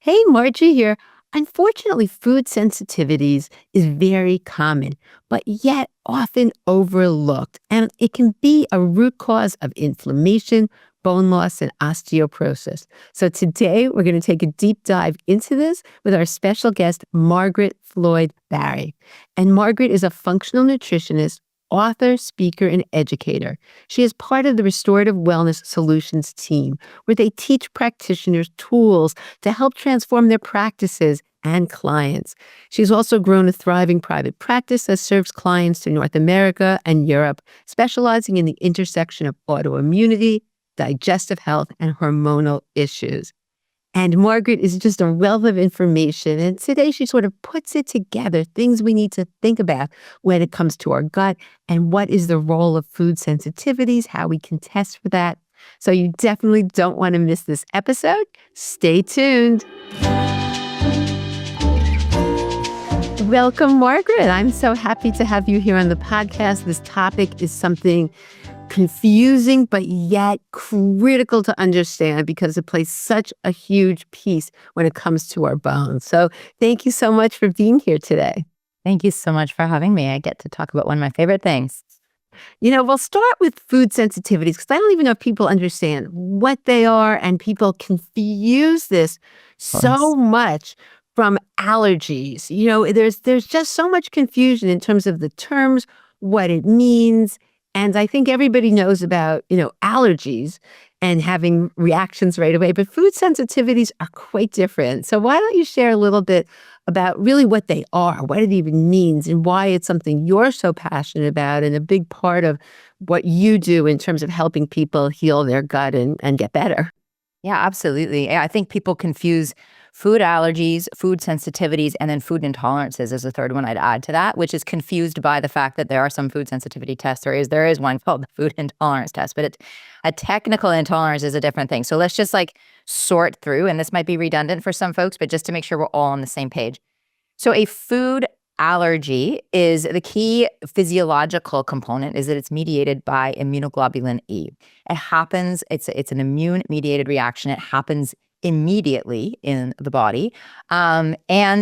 Hey, Margie here. Unfortunately, food sensitivities is very common, but yet often overlooked. And it can be a root cause of inflammation, bone loss, and osteoporosis. So today we're going to take a deep dive into this with our special guest, Margaret Floyd Barry. And Margaret is a functional nutritionist, author, speaker, and educator. She is part of the Restorative Wellness Solutions team, where they teach practitioners tools to help transform their practices and clients. She's also grown a thriving private practice that serves clients to North America and Europe, specializing in the intersection of autoimmunity, digestive health, and hormonal issues. And Margaret is just a wealth of information. And today she sort of puts it together, things we need to think about when it comes to our gut and what is the role of food sensitivities, how we can test for that. So you definitely don't want to miss this episode. Stay tuned. Welcome, Margaret. I'm so happy to have you here on the podcast. This topic is something confusing, but yet critical to understand because it plays such a huge piece when it comes to our bones. So thank you so much for being here today. Thank you so much for having me. I get to talk about one of my favorite things. We'll start with food sensitivities because I don't even know if people understand what they are, and people confuse this so much from allergies. There's just so much confusion in terms of the terms, what it means. And I think everybody knows about, allergies and having reactions right away, but food sensitivities are quite different. So why don't you share a little bit about really what they are, what it even means, and why it's something you're so passionate about and a big part of what you do in terms of helping people heal their gut and get better. Yeah, absolutely. I think people confuse food allergies, food sensitivities, and then food intolerances is the third one I'd add to that, which is confused by the fact that there are some food sensitivity tests. There is one called the food intolerance test, but a technical intolerance is a different thing. So let's just sort through, and this might be redundant for some folks, but just to make sure we're all on the same page. So a food allergy is the key physiological component is that it's mediated by immunoglobulin E. It happens, it's an immune-mediated reaction. It happens immediately in the body. And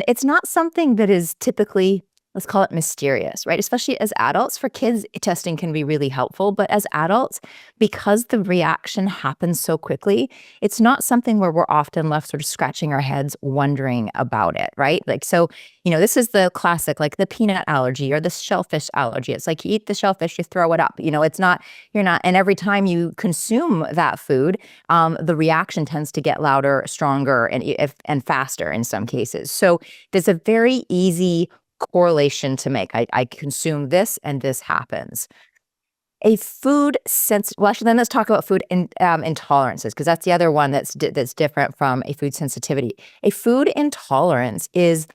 it's not something that is typically, let's call it mysterious, right? Especially as adults. For kids, testing can be really helpful. But as adults, because the reaction happens so quickly, it's not something where we're often left sort of scratching our heads wondering about it, right? This is the classic, the peanut allergy or the shellfish allergy. It's like you eat the shellfish, you throw it up. And every time you consume that food, the reaction tends to get louder, stronger, and faster in some cases. So there's a very easy correlation to make. I consume this and this happens. Well, actually, then let's talk about food intolerances, because that's the other one that's different from a food sensitivity. A food intolerance is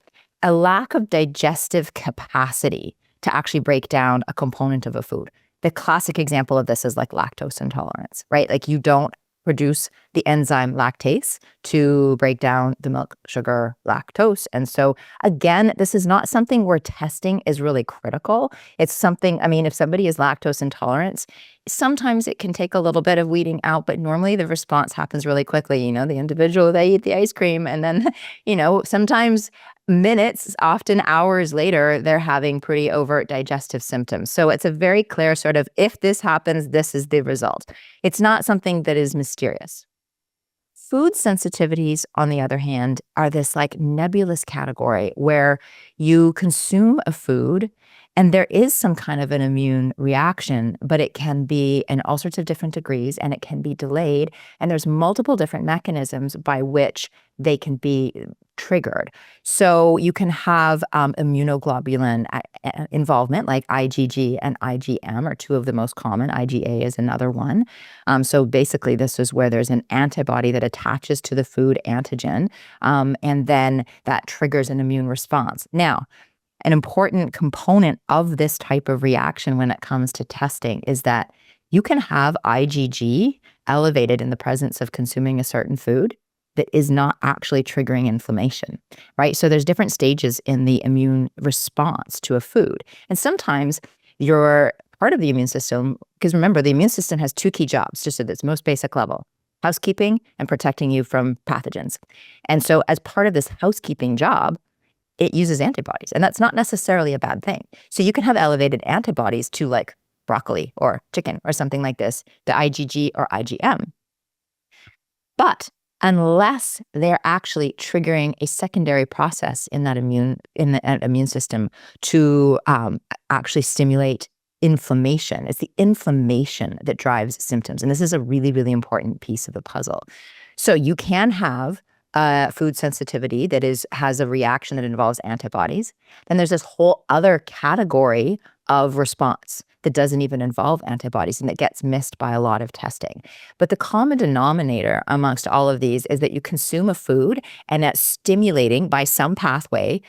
a lack of digestive capacity to actually break down a component of a food. The classic example of this is lactose intolerance, right? You don't produce the enzyme lactase to break down the milk, sugar, lactose. And so again, this is not something where testing is really critical. It's something, if somebody is lactose intolerant, sometimes it can take a little bit of weeding out, but normally the response happens really quickly. The individual, they eat the ice cream and then, sometimes minutes, often hours later, they're having pretty overt digestive symptoms. So it's a very clear sort of, if this happens, this is the result. It's not something that is mysterious. Food sensitivities, on the other hand, are this nebulous category where you consume a food and there is some kind of an immune reaction, but it can be in all sorts of different degrees and it can be delayed. And there's multiple different mechanisms by which they can be triggered. So you can have immunoglobulin involvement, like IgG and IgM are two of the most common. IgA is another one. So basically, this is where there's an antibody that attaches to the food antigen, and then that triggers an immune response. Now, an important component of this type of reaction when it comes to testing is that you can have IgG elevated in the presence of consuming a certain food that is not actually triggering inflammation, right? So there's different stages in the immune response to a food. And sometimes you're part of the immune system, because remember, the immune system has two key jobs, just at its most basic level. housekeeping and protecting you from pathogens. And so as part of this housekeeping job, it uses antibodies, and that's not necessarily a bad thing. So you can have elevated antibodies to like broccoli or chicken or something like this, the IgG or IgM. But unless they're actually triggering a secondary process in that immune system to actually stimulate inflammation, it's the inflammation that drives symptoms. And this is a really, really important piece of the puzzle. So you can have food sensitivity that has a reaction that involves antibodies. Then there's this whole other category of response that doesn't even involve antibodies and that gets missed by a lot of testing. But the common denominator amongst all of these is that you consume a food and that's stimulating by some pathway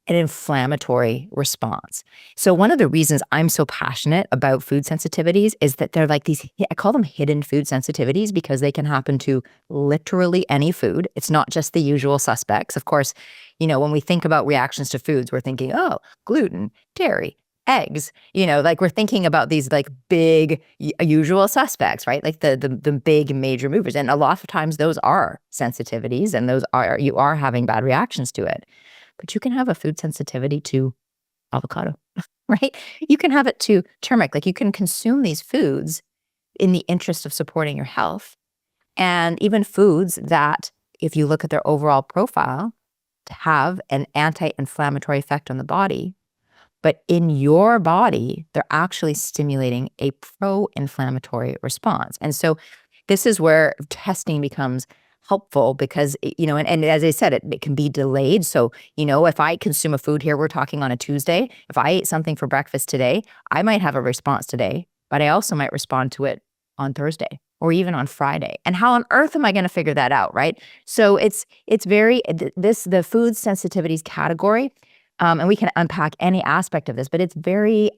an inflammatory response. So one of the reasons I'm so passionate about food sensitivities is that they're like these, I call them hidden food sensitivities, because they can happen to literally any food. It's not just the usual suspects. Of course, when we think about reactions to foods, we're thinking, oh, gluten, dairy, eggs, like we're thinking about these like big usual suspects, right? Like the big major movers. And a lot of times those are sensitivities, and you are having bad reactions to it. But you can have a food sensitivity to avocado, right? You can have it to turmeric. Like you can consume these foods in the interest of supporting your health. And even foods that, if you look at their overall profile, have an anti-inflammatory effect on the body. But in your body, they're actually stimulating a pro-inflammatory response. And so this is where testing becomes helpful, because, and as I said, it can be delayed. So, if I consume a food here, we're talking on a Tuesday, if I ate something for breakfast today, I might have a response today, but I also might respond to it on Thursday or even on Friday. And how on earth am I going to figure that out, right? So the food sensitivities category, and we can unpack any aspect of this, but it's very,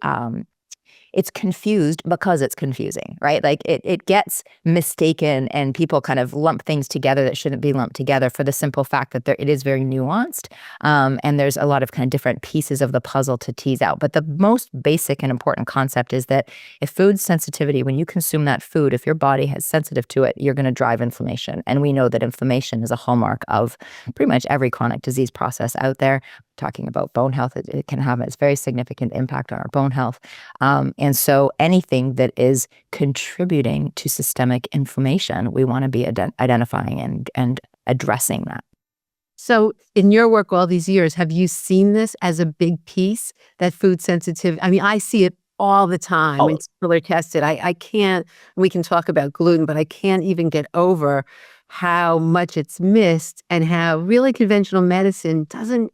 it's confused because it's confusing, right? Like it gets mistaken, and people kind of lump things together that shouldn't be lumped together, for the simple fact that it is very nuanced. And there's a lot of kind of different pieces of the puzzle to tease out. But the most basic and important concept is that if food sensitivity, when you consume that food, if your body is sensitive to it, you're going to drive inflammation. And we know that inflammation is a hallmark of pretty much every chronic disease process out there. Talking about bone health, it can have a very significant impact on our bone health. And so anything that is contributing to systemic inflammation, we want to be identifying and addressing that. So in your work all these years, have you seen this as a big piece, that food sensitive? I mean, I see it all the time when people are tested. I can't, we can talk about gluten, but I can't even get over how much it's missed, and how really conventional medicine doesn't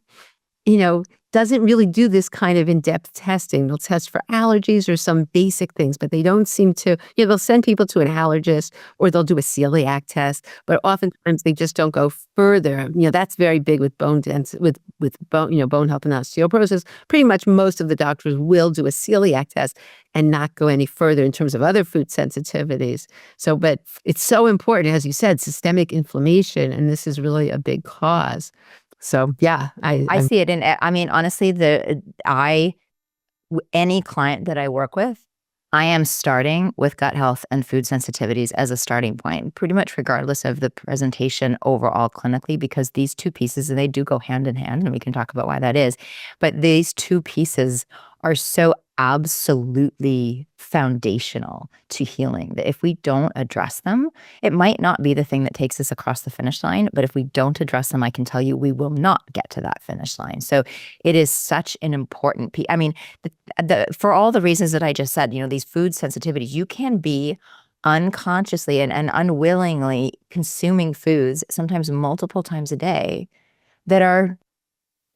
really do this kind of in-depth testing. They'll test for allergies or some basic things, but they don't seem to, they'll send people to an allergist, or they'll do a celiac test, but oftentimes they just don't go further. That's very big with bone density, with bone, bone health and osteoporosis. Pretty much most of the doctors will do a celiac test and not go any further in terms of other food sensitivities. So, but it's so important, as you said, systemic inflammation, and this is really a big cause. So yeah, I see it in, I mean, honestly, any client that I work with, I am starting with gut health and food sensitivities as a starting point, pretty much regardless of the presentation overall clinically, because these two pieces, and they do go hand in hand, and we can talk about why that is. But these two pieces are so absolutely foundational to healing that if we don't address them, it might not be the thing that takes us across the finish line, but if we don't address them, I can tell you we will not get to that finish line. So it is such an important piece. I mean, for all the reasons that I just said, these food sensitivities, you can be unconsciously and unwillingly consuming foods, sometimes multiple times a day, that are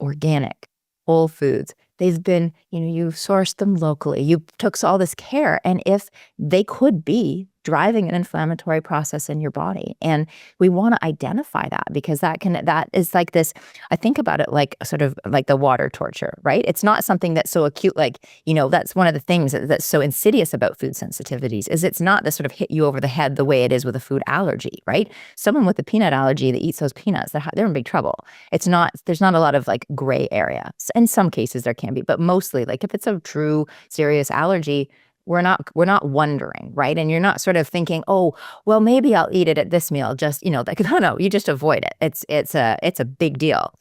organic, whole foods. They've been, you've sourced them locally. You took all this care. And if they could be driving an inflammatory process in your body, and we want to identify that, because that is like this, I think about it like sort of like the water torture, right? It's not something that's so acute, like, that's one of the things that's so insidious about food sensitivities, is it's not the sort of hit you over the head the way it is with a food allergy, right? Someone with a peanut allergy that eats those peanuts, they're in big trouble. There's not a lot of like gray area. In some cases there can be, but mostly, like if it's a true serious allergy, we're not wondering, right? And you're not sort of thinking, oh, well, maybe I'll eat it at this meal. Just, like, no, you just avoid it. It's a big deal.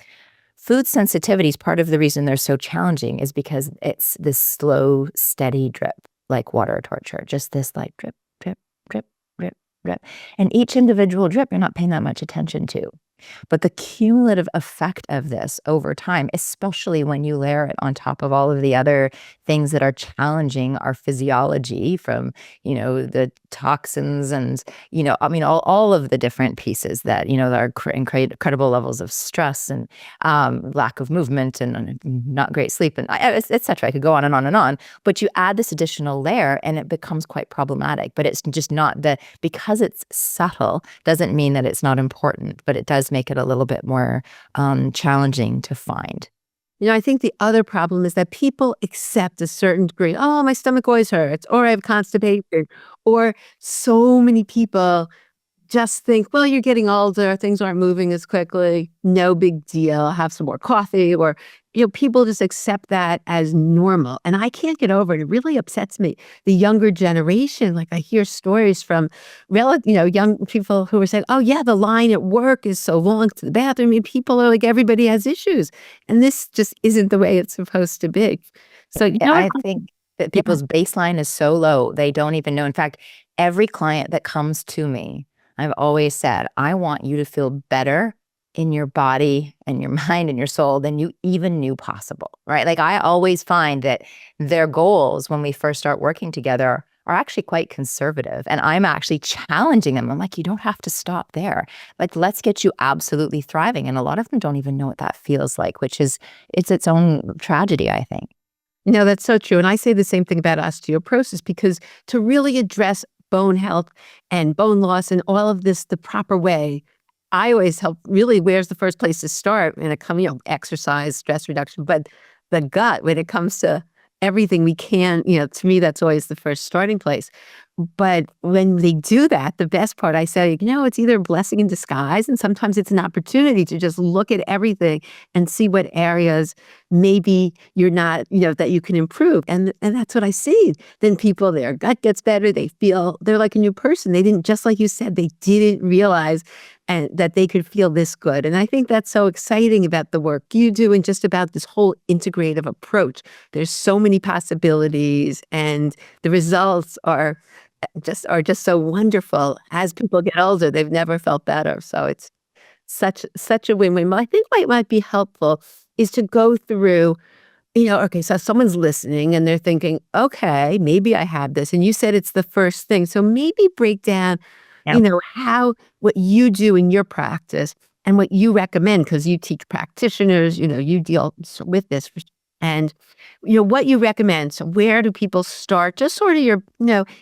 Food sensitivities, part of the reason they're so challenging is because it's this slow, steady drip, like water torture, just this like drip, drip, drip, drip, drip. And each individual drip, you're not paying that much attention to. But the cumulative effect of this over time, especially when you layer it on top of all of the other things that are challenging our physiology from, the toxins and, all of the different pieces that, that are incredible levels of stress and lack of movement and not great sleep and et cetera. I could go on and on and on. But you add this additional layer and it becomes quite problematic. But it's just not because it's subtle doesn't mean that it's not important, but it does make it a little bit more challenging to find. I think the other problem is that people accept a certain degree. Oh, my stomach always hurts, or I have constipation, or so many people just think, well, you're getting older, things aren't moving as quickly, no big deal, have some more coffee, or, people just accept that as normal. And I can't get over it. It really upsets me. The younger generation, like I hear stories from young people who are saying, oh yeah, the line at work is so long to the bathroom. I mean, people are like, everybody has issues. And this just isn't the way it's supposed to be. So, I think that people's baseline is so low, they don't even know. In fact, every client that comes to me, I've always said, I want you to feel better in your body and your mind and your soul than you even knew possible, right? Like I always find that their goals when we first start working together are actually quite conservative. And I'm actually challenging them. I'm like, you don't have to stop there. Like, let's get you absolutely thriving. And a lot of them don't even know what that feels like, it's its own tragedy, I think. No, that's so true. And I say the same thing about osteoporosis, because to really address bone health and bone loss and all of this the proper way, I always help really where's the first place to start when it comes, exercise, stress reduction, but the gut when it comes to everything we can, to me, that's always the first starting place. But when they do that, the best part, I say, it's either a blessing in disguise and sometimes it's an opportunity to just look at everything and see what areas maybe you're not, that you can improve. And that's what I see. Then people, their gut gets better. They feel they're like a new person. They didn't, just like you said, they didn't realize and that they could feel this good. And I think that's so exciting about the work you do and just about this whole integrative approach. There's so many possibilities and the results are just so wonderful. As people get older, they've never felt better. So it's such a win-win. But I think what might be helpful is to go through, okay, so someone's listening and they're thinking, okay, maybe I have this. And you said it's the first thing. So maybe break down, how what you do in your practice and what you recommend, because you teach practitioners, you deal with this. And, what you recommend. So where do people start? Just sort of your,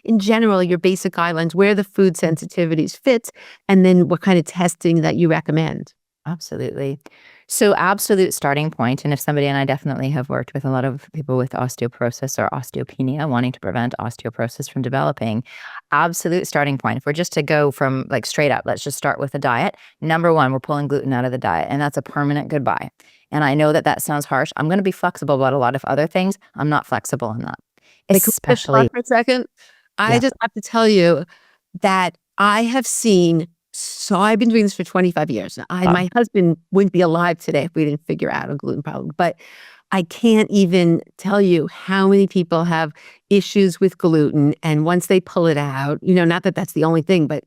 in general, your basic guidelines, where the food sensitivities fit, and then what kind of testing that you recommend. Absolutely. So absolute starting point, and if somebody, and I definitely have worked with a lot of people with osteoporosis or osteopenia wanting to prevent osteoporosis from developing, absolute starting point, if we're just to go from like straight up, let's just start with the diet. Number one, we're pulling gluten out of the diet, and that's a permanent goodbye. And I know that sounds harsh. I'm going to be flexible about a lot of other things. I'm not flexible in that. Especially for a second. I just have to tell you that I have seen, so I've been doing this for 25 years. My husband wouldn't be alive today if we didn't figure out a gluten problem. But I can't even tell you how many people have issues with gluten. And once they pull it out, not that that's the only thing, but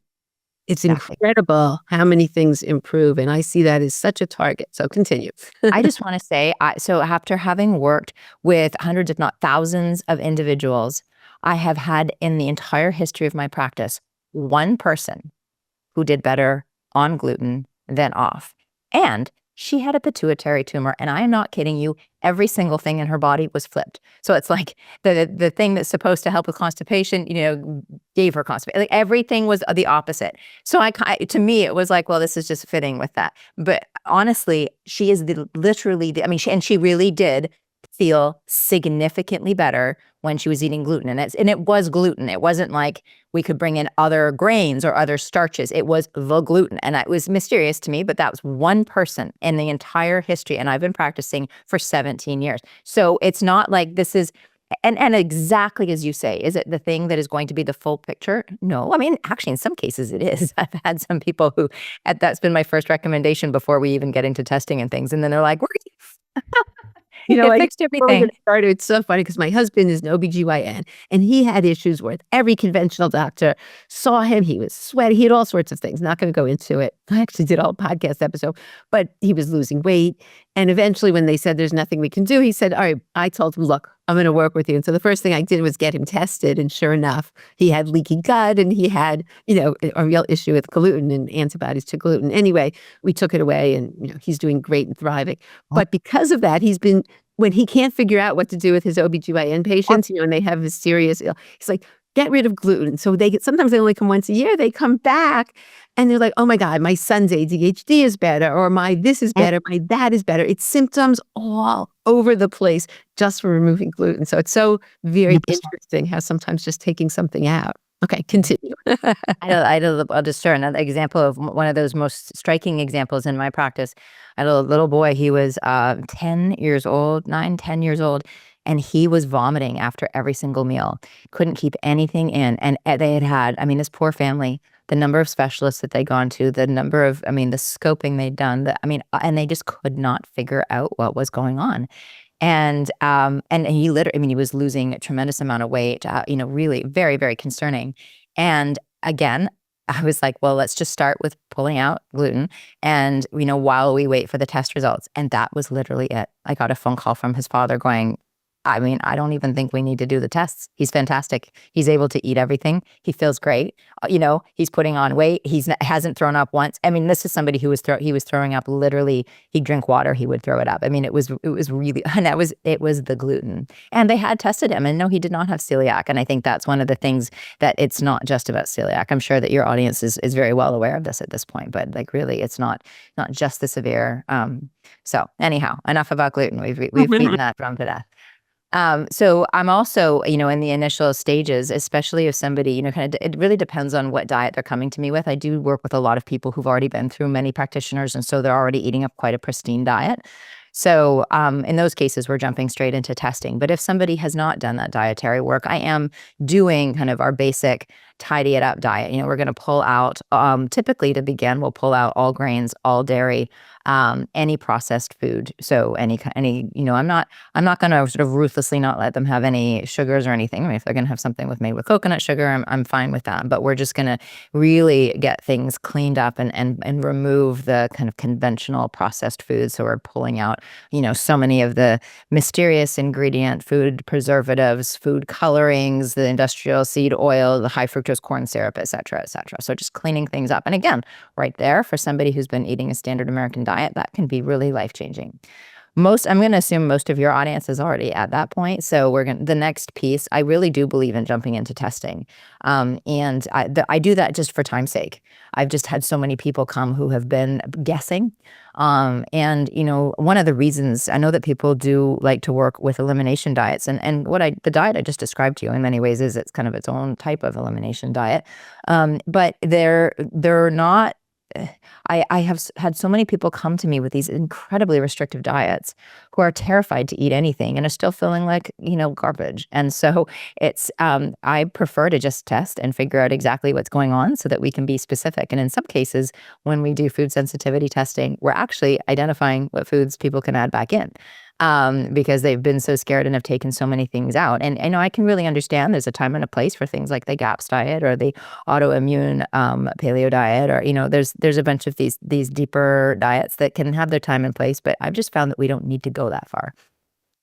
it's incredible how many things improve. And I see that as such a target. So continue. I just want to say, so after having worked with hundreds, if not thousands of individuals, I have had in the entire history of my practice, one person who did better on gluten than off. And she had a pituitary tumor, and I am not kidding you, every single thing in her body was flipped. So it's like the thing that's supposed to help with constipation, gave her constipation. Like everything was the opposite. So to me, it was like, well, this is just fitting with that. But honestly, she is literally, she really did feel significantly better when she was eating gluten. And it was gluten. It wasn't like we could bring in other grains or other starches. It was the gluten. And it was mysterious to me, but that was one person in the entire history. And I've been practicing for 17 years. So it's not like this is And exactly as you say, is it the thing that is going to be the full picture? No. I mean, actually, in some cases it is. I've had some people who, that's been my first recommendation before we even get into testing and things. And then they're like, it Like, fixed before we everything. get started, it's so funny because my husband is an OBGYN, and he had issues with every conventional doctor saw him, he was sweaty, he had all sorts of things, not gonna go into it. I actually did a whole podcast episode, but he was losing weight, and eventually when they said there's nothing we can do, he said, "Alright," I told him, "Look, I'm gonna work with you," and so the first thing I did was get him tested, and sure enough, he had leaky gut, and he had, a real issue with gluten and antibodies to gluten. Anyway, we took it away, and, he's doing great and thriving. But because of that, he's been when he can't figure out what to do with his OBGYN patients, and they have a serious he's like, "Get rid of gluten." So sometimes they only come once a year, they come back and they're like, "Oh my God, my son's ADHD is better," or "My this is better, my that is better." It's symptoms all over the place just for removing gluten. So it's so very interesting how sometimes just taking something out. Okay, continue. I'll just share another example of one of those most striking examples in my practice. I had a little boy, he was 10 years old, 9, 10 years old, and he was vomiting after every single meal. Couldn't keep anything in. And they had, I mean, this poor family, the number of specialists that they'd gone to, the number of, I mean, the scoping they'd done, and they just could not figure out what was going on. And he literally, I mean, he was losing a tremendous amount of weight, really very, very concerning. And again, I was like, well, let's just start with pulling out gluten and, while we wait for the test results. And that was literally it. I got a phone call from his father going, I mean, I don't even think we need to do the tests. He's fantastic. He's able to eat everything. He feels great. He's putting on weight. Hasn't thrown up once. I mean, this is somebody who he was throwing up literally. He'd drink water, he would throw it up. I mean, it was really, and it was the gluten. And they had tested him, and no, he did not have celiac. And I think that's one of the things, that it's not just about celiac. I'm sure that your audience is very well aware of this at this point, but like really, it's not just the severe. So anyhow, enough about gluten. We've beaten that drum to death. So I'm also, in the initial stages, especially if somebody, it really depends on what diet they're coming to me with. I do work with a lot of people who've already been through many practitioners, and so they're already eating up quite a pristine diet. So in those cases, we're jumping straight into testing. But if somebody has not done that dietary work, I am doing kind of our basic tidy it up diet. We're going to pull out, typically to begin, we'll pull out all grains, all dairy, any processed food. So any, I'm not going to sort of ruthlessly not let them have any sugars or anything. I mean, if they're going to have something made with coconut sugar, I'm fine with that. But we're just going to really get things cleaned up and remove the kind of conventional processed foods. So we're pulling out, so many of the mysterious ingredient, food preservatives, food colorings, the industrial seed oil, the high fructose corn syrup, et cetera, et cetera. So just cleaning things up. And again, right there, for somebody who's been eating a standard American diet, that can be really life-changing. I'm going to assume most of your audience is already at that point. So the next piece, I really do believe in jumping into testing. And I do that just for time's sake. I've just had so many people come who have been guessing. And one of the reasons I know that people do like to work with elimination diets, and the diet I just described to you in many ways is it's kind of its own type of elimination diet. But they're not. I have had so many people come to me with these incredibly restrictive diets who are terrified to eat anything and are still feeling like, garbage. And so I prefer to just test and figure out exactly what's going on so that we can be specific. And in some cases, when we do food sensitivity testing, we're actually identifying what foods people can add back in. Because they've been so scared and have taken so many things out. And I can really understand there's a time and a place for things like the GAPS diet or the autoimmune paleo diet, or there's a bunch of these deeper diets that can have their time and place. But I've just found that we don't need to go that far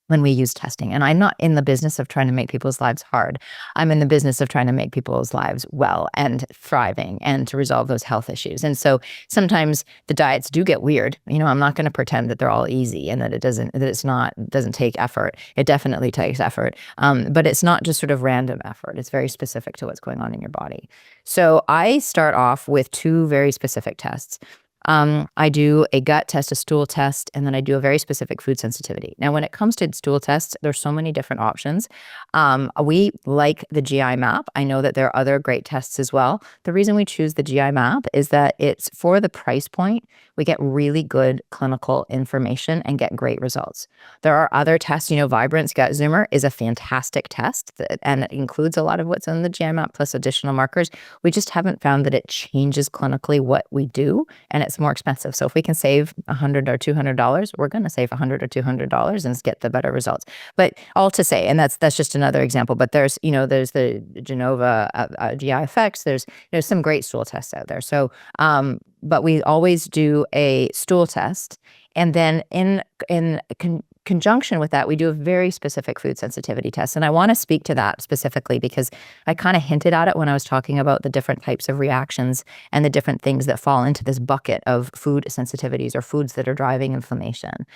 when we use testing. And I'm not in the business of trying to make people's lives hard. I'm in the business of trying to make people's lives well and thriving and to resolve those health issues. And so sometimes the diets do get weird. I'm not going to pretend that they're all easy and that it doesn't take effort. It definitely takes effort. But it's not just sort of random effort. It's very specific to what's going on in your body. So I start off with 2 very specific tests. I do a gut test, a stool test, and then I do a very specific food sensitivity. Now, when it comes to stool tests, there's so many different options. We like the GI map. I know that there are other great tests as well. The reason we choose the GI map is that it's for the price point. we get really good clinical information and get great results. There are other tests, Vibrance Gut Zoomer is a fantastic test and it includes a lot of what's on the GI map plus additional markers. We just haven't found that it changes clinically what we do, and it's more expensive. So if we can save $100 or $200, we're going to save $100 or $200 and get the better results. But all to say, and that's just another example, but there's the Genova GI effects. There's some great stool tests out there. So, but we always do a stool test, and then in conjunction with that, we do a very specific food sensitivity test. And I want to speak to that specifically because I kind of hinted at it when I was talking about the different types of reactions and the different things that fall into this bucket of food sensitivities or foods that are driving inflammation.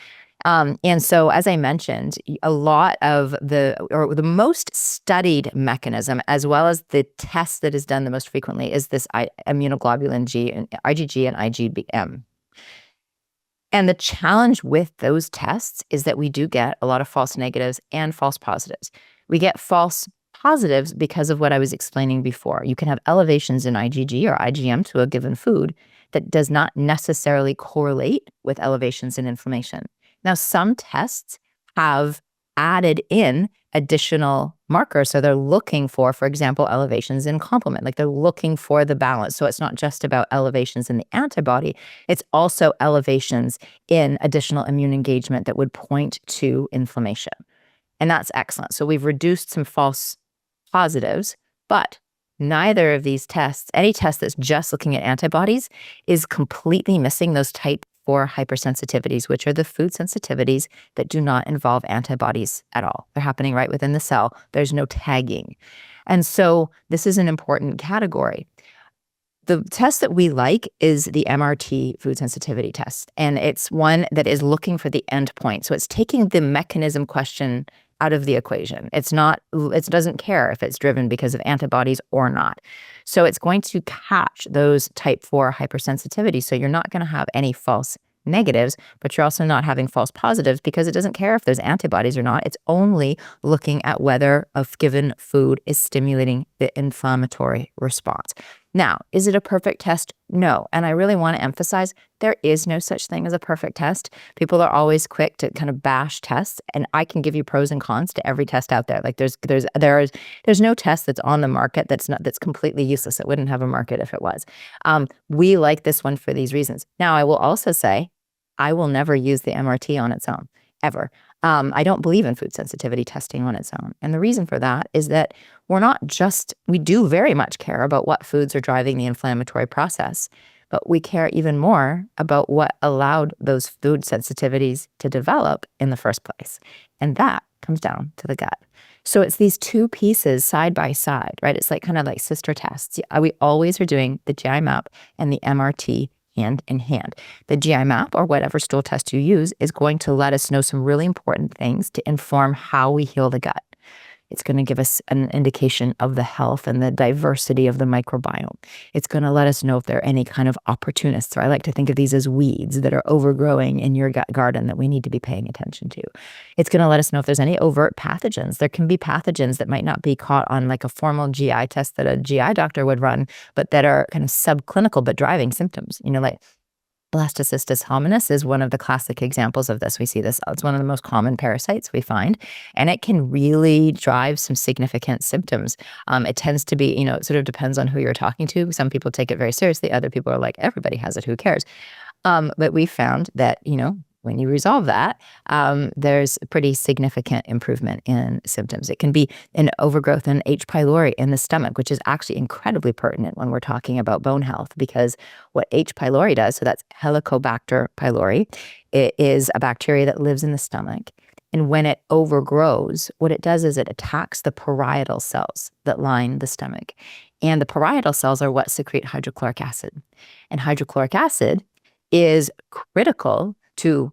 And so, as I mentioned, a lot of the most studied mechanism, as well as the test that is done the most frequently, is this immunoglobulin G and IgG and IgM. And the challenge with those tests is that we do get a lot of false negatives and false positives. We get false positives because of what I was explaining before. You can have elevations in IgG or IgM to a given food that does not necessarily correlate with elevations in inflammation. Now, some tests have added in additional markers. So they're looking for example, elevations in complement. Like they're looking for the balance. So it's not just about elevations in the antibody. It's also elevations in additional immune engagement that would point to inflammation. And that's excellent. So we've reduced some false positives, but neither of these tests, any test that's just looking at antibodies, is completely missing those type 4 hypersensitivities, which are the food sensitivities that do not involve antibodies at all. They're happening right within the cell. There's no tagging. And so this is an important category. The test that we like is the MRT food sensitivity test. And it's one that is looking for the endpoint. So it's taking the mechanism question out of the equation. It doesn't care if it's driven because of antibodies or not. So it's going to catch those type 4 hypersensitivities. So you're not going to have any false negatives, but you're also not having false positives because it doesn't care if there's antibodies or not. It's only looking at whether a given food is stimulating the inflammatory response. Now, is it a perfect test? No. And I really want to emphasize there is no such thing as a perfect test. People are always quick to kind of bash tests, and I can give you pros and cons to every test out there. Like there's no test that's on the market that's completely useless. It wouldn't have a market if it was. We like this one for these reasons. Now, I will also say I will never use the MRT on its own, ever. I don't believe in food sensitivity testing on its own. And the reason for that is that we do very much care about what foods are driving the inflammatory process, but we care even more about what allowed those food sensitivities to develop in the first place. And that comes down to the gut. So it's these two pieces side by side, right? It's kind of like sister tests. We always are doing the GI map and the MRT hand in hand. The GI map, or whatever stool test you use, is going to let us know some really important things to inform how we heal the gut. It's going to give us an indication of the health and the diversity of the microbiome. It's going to let us know if there are any kind of opportunists, or I like to think of these as weeds that are overgrowing in your gut garden that we need to be paying attention to. It's going to let us know if there's any overt pathogens. There can be pathogens that might not be caught on like a formal GI test that a GI doctor would run, but that are kind of subclinical but driving symptoms. Like Blastocystis hominis is one of the classic examples of this. We see this. It's one of the most common parasites we find, and it can really drive some significant symptoms. It tends to be, it sort of depends on who you're talking to. Some people take it very seriously. Other people are like, everybody has it. Who cares? But we found that, when you resolve that, there's a pretty significant improvement in symptoms. It can be an overgrowth in H. pylori in the stomach, which is actually incredibly pertinent when we're talking about bone health, because what H. pylori does, so that's Helicobacter pylori, it is a bacteria that lives in the stomach. And when it overgrows, what it does is it attacks the parietal cells that line the stomach. And the parietal cells are what secrete hydrochloric acid. And hydrochloric acid is critical to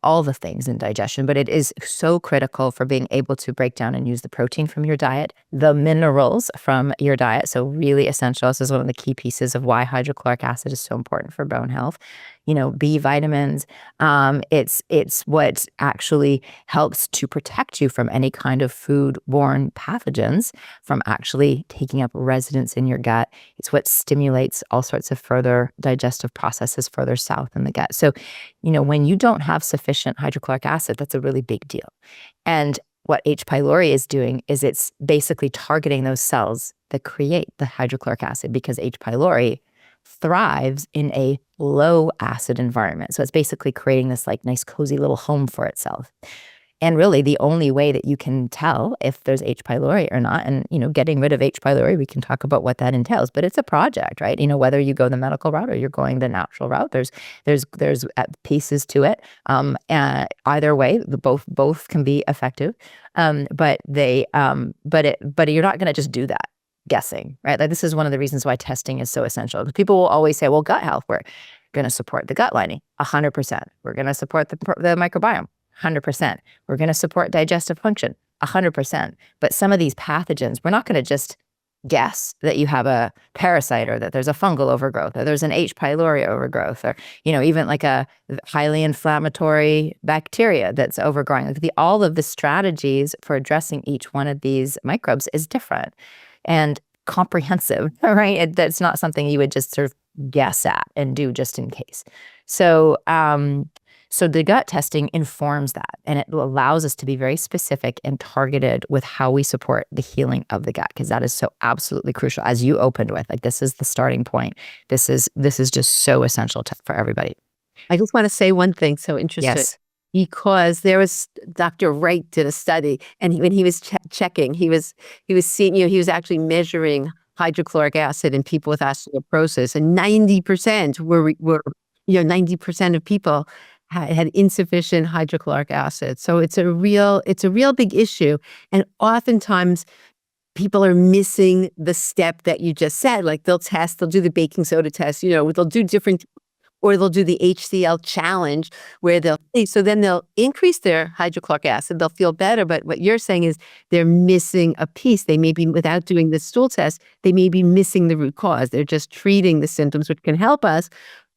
all the things in digestion, but it is so critical for being able to break down and use the protein from your diet, the minerals from your diet. So really essential. This is one of the key pieces of why hydrochloric acid is so important for bone health. B vitamins. It's what actually helps to protect you from any kind of food-borne pathogens from actually taking up residence in your gut. It's what stimulates all sorts of further digestive processes further south in the gut. So, when you don't have sufficient hydrochloric acid, that's a really big deal. And what H. pylori is doing is it's basically targeting those cells that create the hydrochloric acid, because H. pylori thrives in a low acid environment. So it's basically creating this like nice cozy little home for itself. And really the only way that you can tell if there's H. pylori or not, and getting rid of H. pylori, we can talk about what that entails, but it's a project, right? Whether you go the medical route or you're going the natural route, there's pieces to it. And either way, both can be effective. But you're not going to just do that guessing, right? Like, this is one of the reasons why testing is so essential. Because people will always say, well, gut health, we're going to support the gut lining 100%. We're going to support the microbiome 100%. We're going to support digestive function 100%. But some of these pathogens, we're not going to just guess that you have a parasite, or that there's a fungal overgrowth, or there's an H. pylori overgrowth, or even like a highly inflammatory bacteria that's overgrowing. Like, all of the strategies for addressing each one of these microbes is different and comprehensive, right? That's not something you would just sort of guess at and do just in case. So the gut testing informs that, and it allows us to be very specific and targeted with how we support the healing of the gut, because that is so absolutely crucial. As you opened with, like, this is the starting point. This is just so essential for everybody. I just want to say one thing. So interesting. Yes. Because there was Dr. Wright did a study, and when he was checking, he was seeing, he was actually measuring hydrochloric acid in people with osteoporosis, and 90% were 90% of people had insufficient hydrochloric acid. So it's a real big issue, and oftentimes people are missing the step that you just said. Like, they'll do the baking soda test, they'll do different, or they'll do the HCl challenge, where then they'll increase their hydrochloric acid, they'll feel better. But what you're saying is they're missing a piece. They may be, without doing the stool test, they may be missing the root cause. They're just treating the symptoms, which can help us,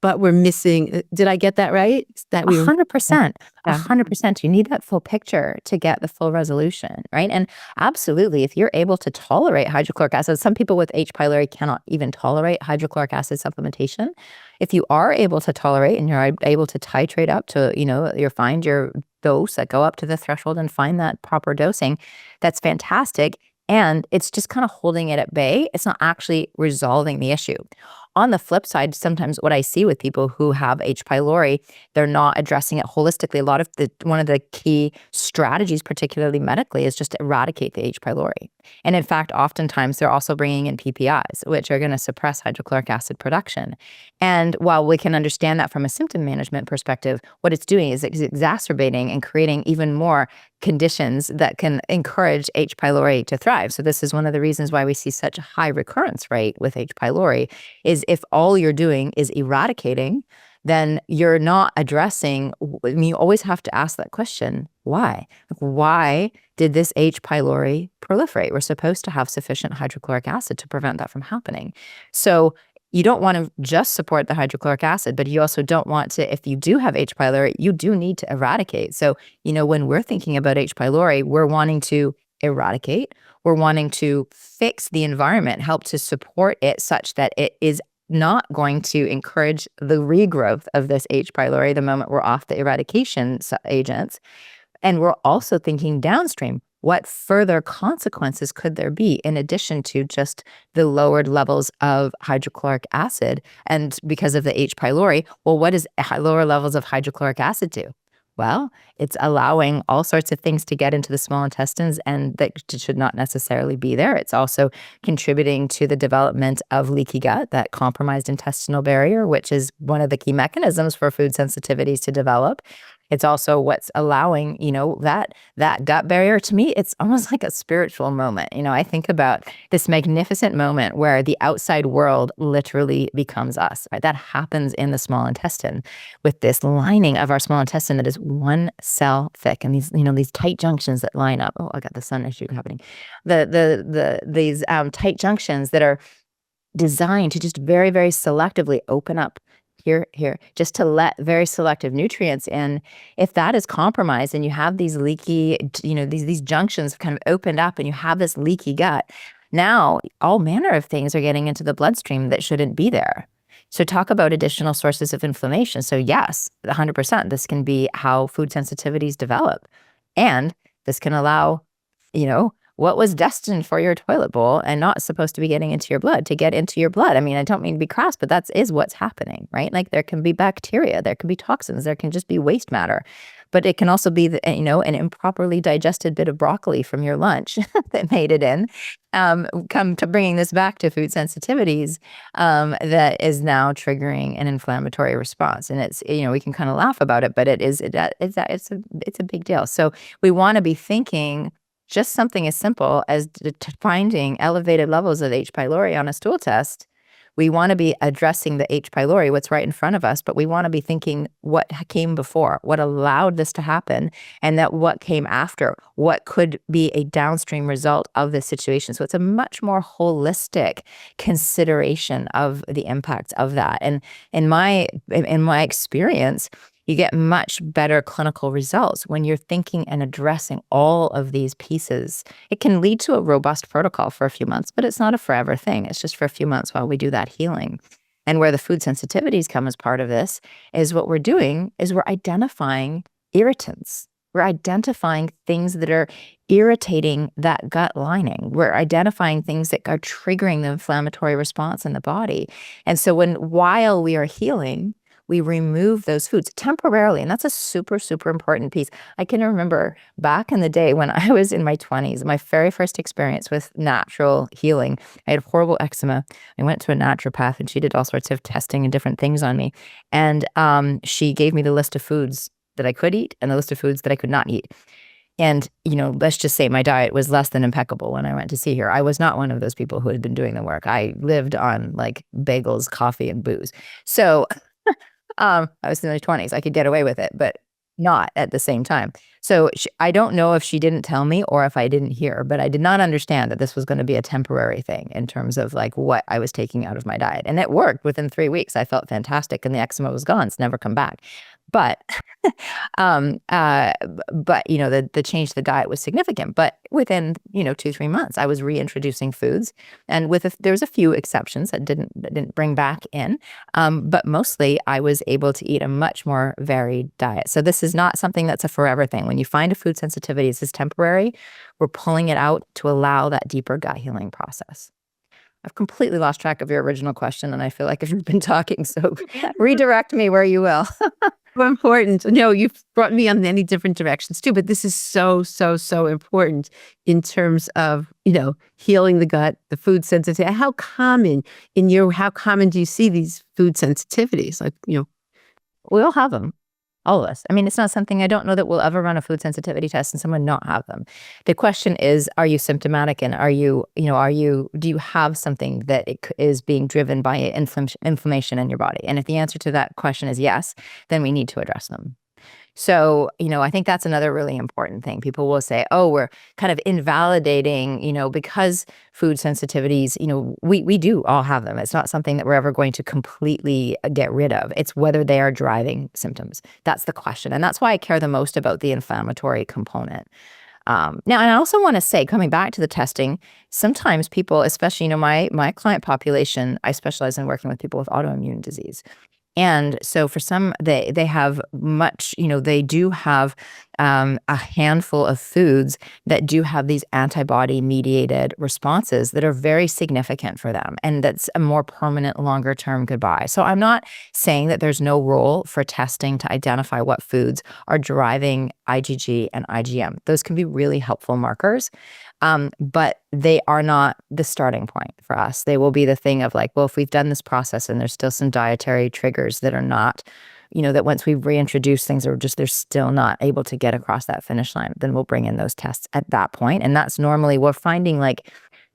but we're missing. Did I get that right? 100%. 100%. You need that full picture to get the full resolution, right? And absolutely, if you're able to tolerate hydrochloric acid, some people with H. pylori cannot even tolerate hydrochloric acid supplementation. If you are able to tolerate and you're able to titrate up to, you find your dose that go up to the threshold and find that proper dosing, that's fantastic. And it's just kind of holding it at bay. It's not actually resolving the issue. On the flip side, sometimes what I see with people who have H. pylori, they're not addressing it holistically. One of the key strategies, particularly medically, is just to eradicate the H. pylori. And in fact, oftentimes they're also bringing in PPIs, which are going to suppress hydrochloric acid production. And while we can understand that from a symptom management perspective, what it's doing is it's exacerbating and creating even more conditions that can encourage H. pylori to thrive. So this is one of the reasons why we see such a high recurrence rate with H. pylori, is if all you're doing is eradicating, then you're not addressing. You always have to ask that question, why? Why did this H. pylori proliferate? We're supposed to have sufficient hydrochloric acid to prevent that from happening. So you don't want to just support the hydrochloric acid, but you also don't want to, if you do have H. pylori, you do need to eradicate. So, when we're thinking about H. pylori, we're wanting to eradicate, we're wanting to fix the environment, help to support it such that it is not going to encourage the regrowth of this H. pylori the moment we're off the eradication agents. And we're also thinking downstream. What further consequences could there be in addition to just the lowered levels of hydrochloric acid? And because of the H. pylori, well, what does lower levels of hydrochloric acid do? Well, it's allowing all sorts of things to get into the small intestines, and that should not necessarily be there. It's also contributing to the development of leaky gut, that compromised intestinal barrier, which is one of the key mechanisms for food sensitivities to develop. It's also what's allowing, that gut barrier. To me, it's almost like a spiritual moment. I think about this magnificent moment where the outside world literally becomes us, right? That happens in the small intestine with this lining of our small intestine that is one cell thick, and these tight junctions that line up. Oh, I got the sun issue happening. These tight junctions that are designed to just very, very selectively open up here, just to let very selective nutrients in. If that is compromised and you have these leaky, these junctions kind of opened up and you have this leaky gut, now all manner of things are getting into the bloodstream that shouldn't be there. So talk about additional sources of inflammation. So yes, 100%, this can be how food sensitivities develop. And this can allow, what was destined for your toilet bowl and not supposed to be getting into your blood to get into your blood. I mean, I don't mean to be crass, but that is what's happening, right? Like there can be bacteria, there can be toxins, there can just be waste matter. But it can also be, an improperly digested bit of broccoli from your lunch that made it in. Come to bringing this back to food sensitivities, that is now triggering an inflammatory response. And it's, we can kind of laugh about it, but it's a big deal. So we want to be thinking just something as simple as finding elevated levels of H. pylori on a stool test. We want to be addressing the H. pylori, what's right in front of us, but we want to be thinking what came before, what allowed this to happen, and that what came after, what could be a downstream result of this situation. So it's a much more holistic consideration of the impacts of that. And in my experience, you get much better clinical results when you're thinking and addressing all of these pieces. It can lead to a robust protocol for a few months, but it's not a forever thing. It's just for a few months while we do that healing. And where the food sensitivities come as part of this is what we're doing is we're identifying irritants. We're identifying things that are irritating that gut lining. We're identifying things that are triggering the inflammatory response in the body. And so while we are healing, we remove those foods temporarily. And that's a super, super important piece. I can remember back in the day when I was in my 20s, my very first experience with natural healing. I had horrible eczema. I went to a naturopath and she did all sorts of testing and different things on me. And she gave me the list of foods that I could eat and the list of foods that I could not eat. And, let's just say my diet was less than impeccable when I went to see her. I was not one of those people who had been doing the work. I lived on like bagels, coffee, and booze. So I was in my 20s. I could get away with it, but not at the same time. So I don't know if she didn't tell me or if I didn't hear, but I did not understand that this was going to be a temporary thing in terms of like what I was taking out of my diet. And it worked. Within 3 weeks. I felt fantastic and the eczema was gone. It's never come back. But, the change to the diet was significant. But within, 2-3 months, I was reintroducing foods, and there was a few exceptions that didn't bring back in. But mostly, I was able to eat a much more varied diet. So this is not something that's a forever thing. When you find a food sensitivity, this is temporary. We're pulling it out to allow that deeper gut healing process. I've completely lost track of your original question, and I feel like I've been talking, so redirect me where you will. So important. No, you've brought me on many different directions too, but this is so, so, so important in terms of, healing the gut, the food sensitivity. How common do you see these food sensitivities? Like, We all have them. All of us. I mean, it's not something, I don't know that we'll ever run a food sensitivity test and someone not have them. The question is, are you symptomatic, and do you have something that is being driven by inflammation in your body? And if the answer to that question is yes, then we need to address them. So, I think that's another really important thing. People will say, oh, we're kind of invalidating, because food sensitivities, we do all have them. It's not something that we're ever going to completely get rid of. It's whether they are driving symptoms. That's the question. And that's why I care the most about the inflammatory component. Now, and I also want to say, coming back to the testing, sometimes people, especially, my client population, I specialize in working with people with autoimmune disease. And so for some, they have much, they do have a handful of foods that do have these antibody-mediated responses that are very significant for them. And that's a more permanent, longer-term goodbye. So I'm not saying that there's no role for testing to identify what foods are driving IgG and IgM. Those can be really helpful markers. But they are not the starting point for us. They will be the thing of like, well, if we've done this process and there's still some dietary triggers that are not, that once we've reintroduced things or just they're still not able to get across that finish line, then we'll bring in those tests at that point. And that's normally, we're finding like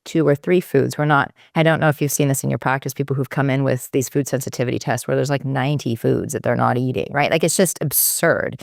2 or 3 foods. I don't know if you've seen this in your practice, people who've come in with these food sensitivity tests where there's like 90 foods that they're not eating, right? Like it's just absurd.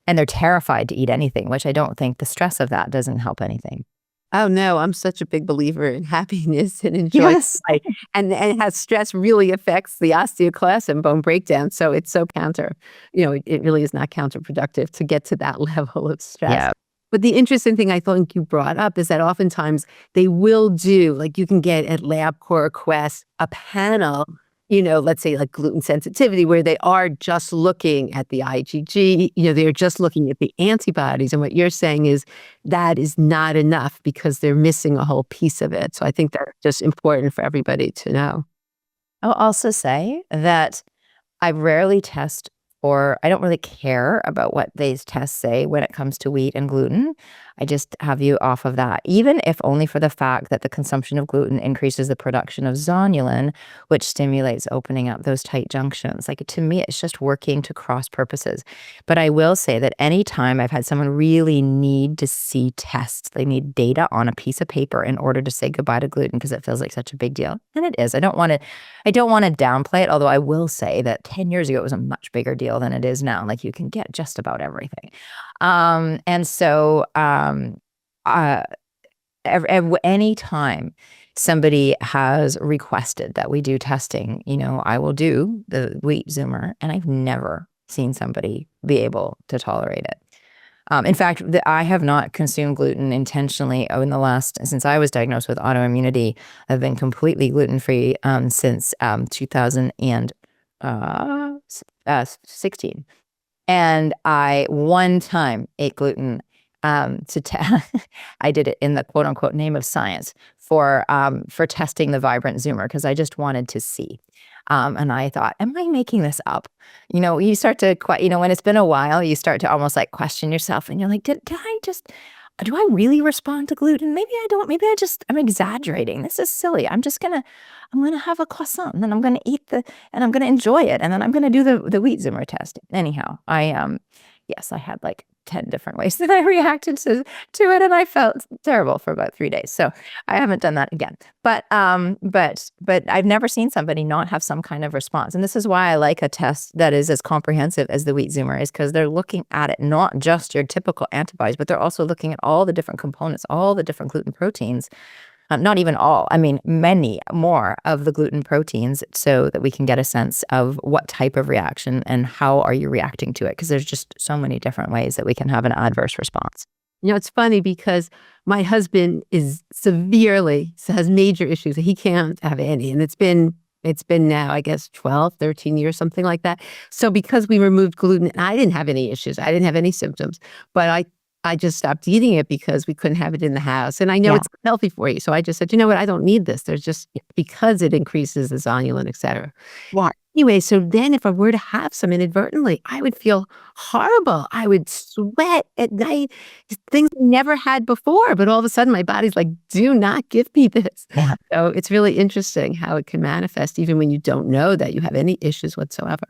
And they're terrified to eat anything, which I don't think the stress of that doesn't help anything. Oh, no, I'm such a big believer in happiness and enjoying Yes. life, and how stress really affects the osteoclast and bone breakdown, so it's so it really is not counterproductive to get to that level of stress. Yeah. But the interesting thing I think you brought up is that oftentimes they will do like, you can get at LabCorp or Quest a panel, let's say like gluten sensitivity, where they are just looking at the IgG, they're just looking at the antibodies. And what you're saying is that is not enough because they're missing a whole piece of it. So I think that's just important for everybody to know. I'll also say that I rarely test or I don't really care about what these tests say when it comes to wheat and gluten. I just have you off of that, even if only for the fact that the consumption of gluten increases the production of zonulin, which stimulates opening up those tight junctions. Like to me, it's just working to cross purposes. But I will say that anytime I've had someone really need to see tests, they need data on a piece of paper in order to say goodbye to gluten because it feels like such a big deal. And it is. I don't want to downplay it, although I will say that 10 years ago it was a much bigger deal than it is now. Like you can get just about everything. And so any time somebody has requested that we do testing, I will do the wheat Zoomer, and I've never seen somebody be able to tolerate it. In fact, I have not consumed gluten intentionally since I was diagnosed with autoimmunity. I've been completely gluten-free since 2016. And I one time ate gluten I did it in the quote unquote name of science for testing the Vibrant Zoomer because I just wanted to see. And I thought, am I making this up? You start to, when it's been a while, you start to almost like question yourself and you're like, do I really respond to gluten? Maybe I don't. Maybe I'm exaggerating. This is silly. I'm going to have a croissant and then I'm going to and I'm going to enjoy it. And then I'm going to do the wheat Zoomer test. Anyhow, yes, I had like 10 different ways that I reacted to it, and I felt terrible for about 3 days. So I haven't done that again. But I've never seen somebody not have some kind of response. And this is why I like a test that is as comprehensive as the wheat Zoomer is, because they're looking at it, not just your typical antibodies, but they're also looking at all the different components, all the different gluten proteins. Not even all, I mean, many more of the gluten proteins so that we can get a sense of what type of reaction and how are you reacting to it. Because there's just so many different ways that we can have an adverse response. It's funny because my husband has major issues. He can't have any. And it's been now, I guess, 12, 13 years, something like that. So because we removed gluten, and I didn't have any issues. I didn't have any symptoms. But I just stopped eating it because we couldn't have it in the house. And I know it's healthy for you. So I just said, you know what? I don't need this. There's just because it increases the zonulin, et cetera. Wow. Anyway, so then if I were to have some inadvertently, I would feel horrible. I would sweat at night, things I never had before. But all of a sudden, my body's like, do not give me this. Yeah. So it's really interesting how it can manifest even when you don't know that you have any issues whatsoever.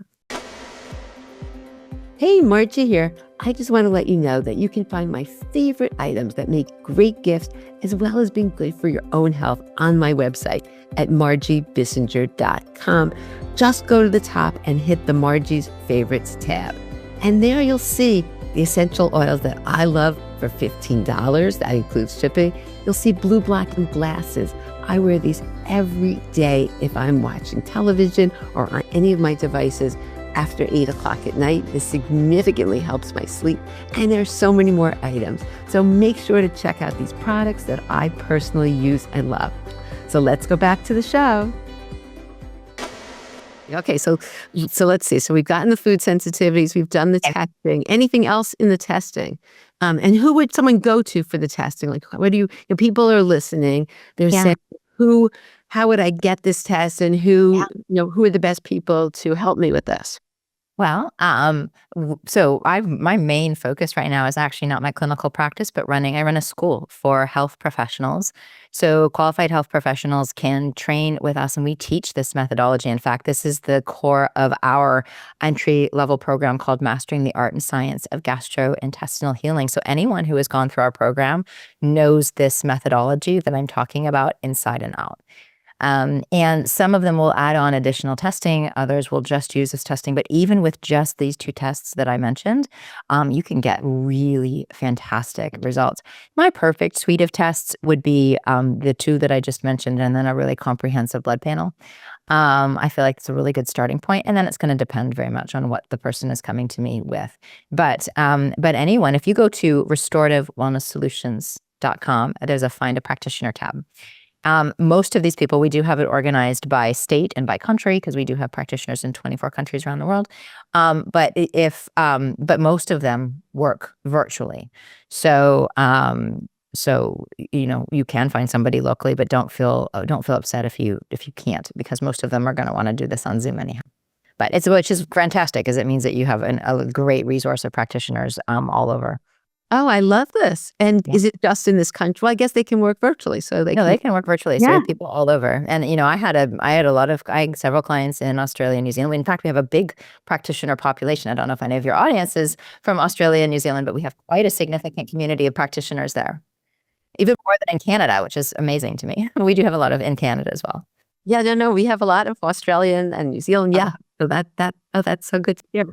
Hey, Margie here. I just want to let you know that you can find my favorite items that make great gifts as well as being good for your own health on my website at margiebissinger.com. Just go to the top and hit the Margie's Favorites tab. And there you'll see the essential oils that I love for $15. That includes shipping. You'll see blue blocking glasses. I wear these every day if I'm watching television or on any of my devices after 8 o'clock at night. This significantly helps my sleep. And there's so many more items. So make sure to check out these products that I personally use and love. So let's go back to the show. Okay, so let's see. So we've gotten the food sensitivities. We've done the testing. Anything else in the testing? And who would someone go to for the testing? Like, what do people are listening. They're saying, how would I get this test, and who are the best people to help me with this? Well, so my main focus right now is actually not my clinical practice, but I run a school for health professionals. So qualified health professionals can train with us, and we teach this methodology. In fact, this is the core of our entry-level program called Mastering the Art and Science of Gastrointestinal Healing. So anyone who has gone through our program knows this methodology that I'm talking about inside and out. And some of them will add on additional testing. Others will just use this testing. But even with just these two tests that I mentioned, you can get really fantastic results. My perfect suite of tests would be the two that I just mentioned, and then a really comprehensive blood panel. I feel like it's a really good starting point, and then it's going to depend very much on what the person is coming to me with. But anyone, if you go to restorativewellnesssolutions.com, there's a Find a Practitioner tab. Most of these people, we do have it organized by state and by country, because we do have practitioners in 24 countries around the world. But most of them work virtually. So you can find somebody locally, but don't feel upset if you can't, because most of them are going to want to do this on Zoom anyhow. But which is fantastic, because it means that you have a great resource of practitioners all over. Oh, I love this. And is it just in this country? Well, I guess they can work virtually, so they can work virtually. So we have people all over. And I had several clients in Australia and New Zealand. In fact, we have a big practitioner population. I don't know if any of your audience is from Australia and New Zealand, but we have quite a significant community of practitioners there. Even more than in Canada, which is amazing to me. We do have a lot of in Canada as well. Yeah, no, we have a lot of Australian and New Zealand. Yeah, so that's so good to hear.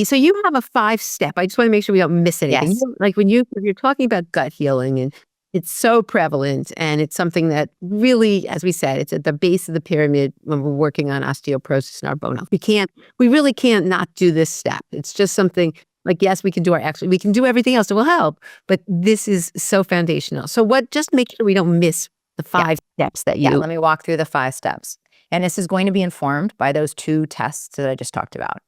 So you have a 5-step. I just want to make sure we don't miss anything. Yes. Like if you're talking about gut healing, and it's so prevalent, and it's something that really, as we said, it's at the base of the pyramid when we're working on osteoporosis and our bone health. We really can't not do this step. It's just something like, yes, we can do everything else that will help, but this is so foundational. So just make sure we don't miss the 5 steps that you. Yeah, let me walk through the 5 steps. And this is going to be informed by those 2 tests that I just talked about.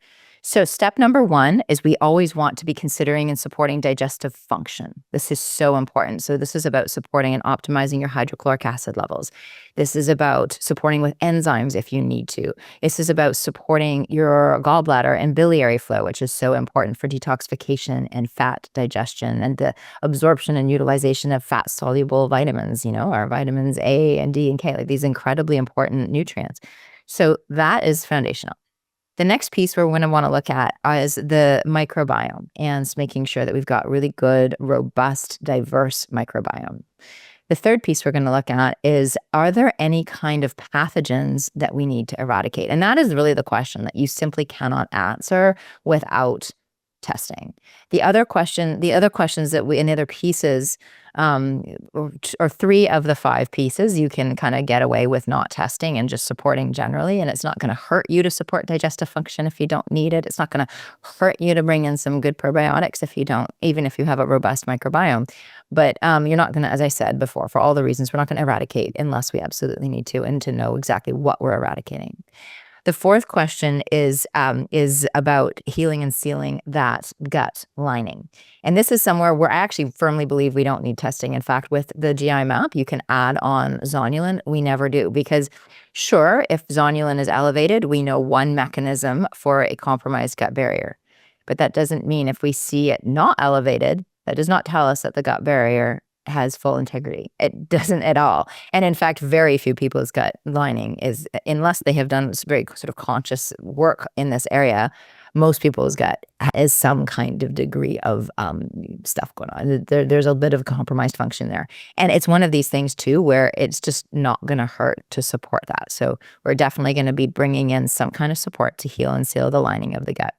So step number 1 is we always want to be considering and supporting digestive function. This is so important. So this is about supporting and optimizing your hydrochloric acid levels. This is about supporting with enzymes if you need to. This is about supporting your gallbladder and biliary flow, which is so important for detoxification and fat digestion and the absorption and utilization of fat-soluble vitamins, our vitamins A and D and K, like these incredibly important nutrients. So that is foundational. The next piece we're going to want to look at is the microbiome, and making sure that we've got really good, robust, diverse microbiome. The third piece we're going to look at is, are there any kind of pathogens that we need to eradicate? And that is really the question that you simply cannot answer without testing. The other questions that and the other pieces, or 3 of the 5 pieces, you can kind of get away with not testing and just supporting generally, and it's not going to hurt you to support digestive function if you don't need it. It's not going to hurt you to bring in some good probiotics if you don't, even if you have a robust microbiome. But you're not going to, as I said before, for all the reasons, we're not going to eradicate unless we absolutely need to, and to know exactly what we're eradicating. The 4th question is about healing and sealing that gut lining. And this is somewhere where I actually firmly believe we don't need testing. In fact, with the GI map, you can add on zonulin. We never do, because sure, if zonulin is elevated, we know one mechanism for a compromised gut barrier. But that doesn't mean if we see it not elevated, that does not tell us that the gut barrier has full integrity. It doesn't at all. And in fact, very few people's gut lining is, unless they have done very sort of conscious work in this area, most people's gut is some kind of degree of stuff going on. There's a bit of compromised function there. And it's one of these things too, where it's just not going to hurt to support that. So we're definitely going to be bringing in some kind of support to heal and seal the lining of the gut.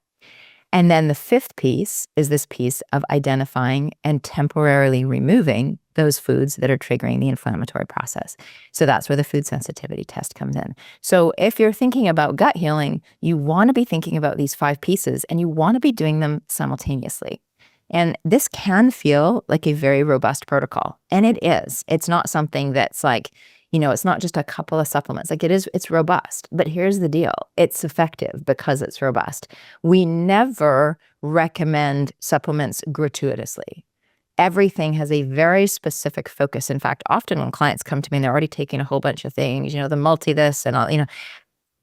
And then the 5th piece is this piece of identifying and temporarily removing those foods that are triggering the inflammatory process. So that's where the food sensitivity test comes in. So if you're thinking about gut healing, you want to be thinking about these 5 pieces, and you want to be doing them simultaneously. And this can feel like a very robust protocol. And it is. It's not something that's like, it's not just a couple of supplements. Like it's robust. But here's the deal. It's effective because it's robust. We never recommend supplements gratuitously. Everything has a very specific focus. In fact, often when clients come to me and they're already taking a whole bunch of things, the multi this and all,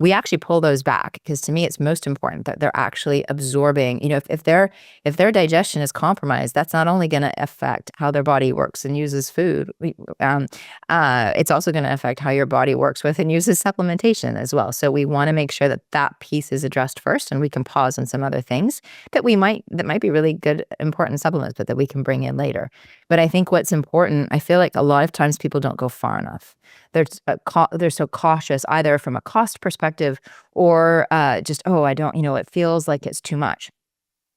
we actually pull those back, because to me it's most important that they're actually absorbing. If their digestion is compromised, that's not only going to affect how their body works and uses food, it's also going to affect how your body works with and uses supplementation as well. So we want to make sure that that piece is addressed first, and we can pause on some other things that might be really good, important supplements, but that we can bring in later. But I think what's important, I feel like a lot of times people don't go far enough. They're so cautious, either from a cost perspective or just, I don't, it feels like it's too much.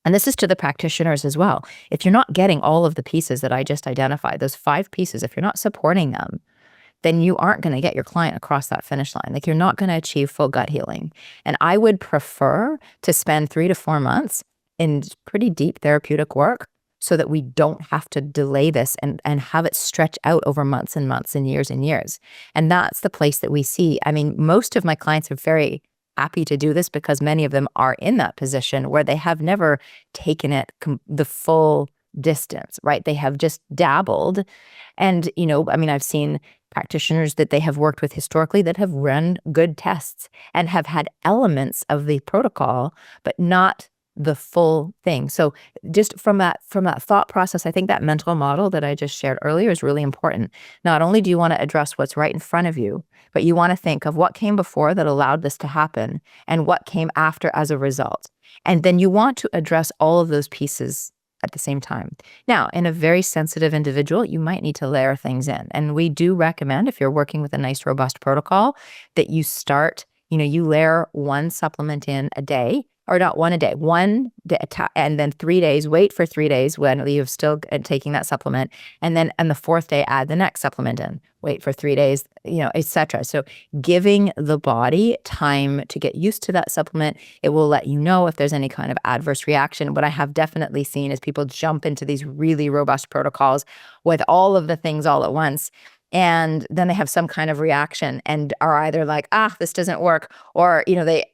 And this is to the practitioners as well. If you're not getting all of the pieces that I just identified, those 5 pieces, if you're not supporting them, then you aren't going to get your client across that finish line. Like, you're not going to achieve full gut healing. And I would prefer to spend 3 to 4 months in pretty deep therapeutic work, so that we don't have to delay this and have it stretch out over months and months and years and years. And that's the place that we see. I mean, most of my clients are very happy to do this, because many of them are in that position where they have never taken it the full distance, right? They have just dabbled. And, I've seen practitioners that they have worked with historically that have run good tests and have had elements of the protocol, but not the full thing. So just from that thought process, I think that mental model that I just shared earlier is really important. Not only do you want to address what's right in front of you, but you want to think of what came before that allowed this to happen and what came after as a result. And then you want to address all of those pieces at the same time. Now, in a very sensitive individual, you might need to layer things in. And we do recommend, if you're working with a nice, robust protocol, that you start, you layer one supplement in a day, or not one a day, and then 3 days, wait for 3 days when you're still taking that supplement. And then on the 4th day, add the next supplement in, wait for 3 days, etc. So giving the body time to get used to that supplement, it will let you know if there's any kind of adverse reaction. What I have definitely seen is people jump into these really robust protocols with all of the things all at once. And then they have some kind of reaction and are either like, this doesn't work, or,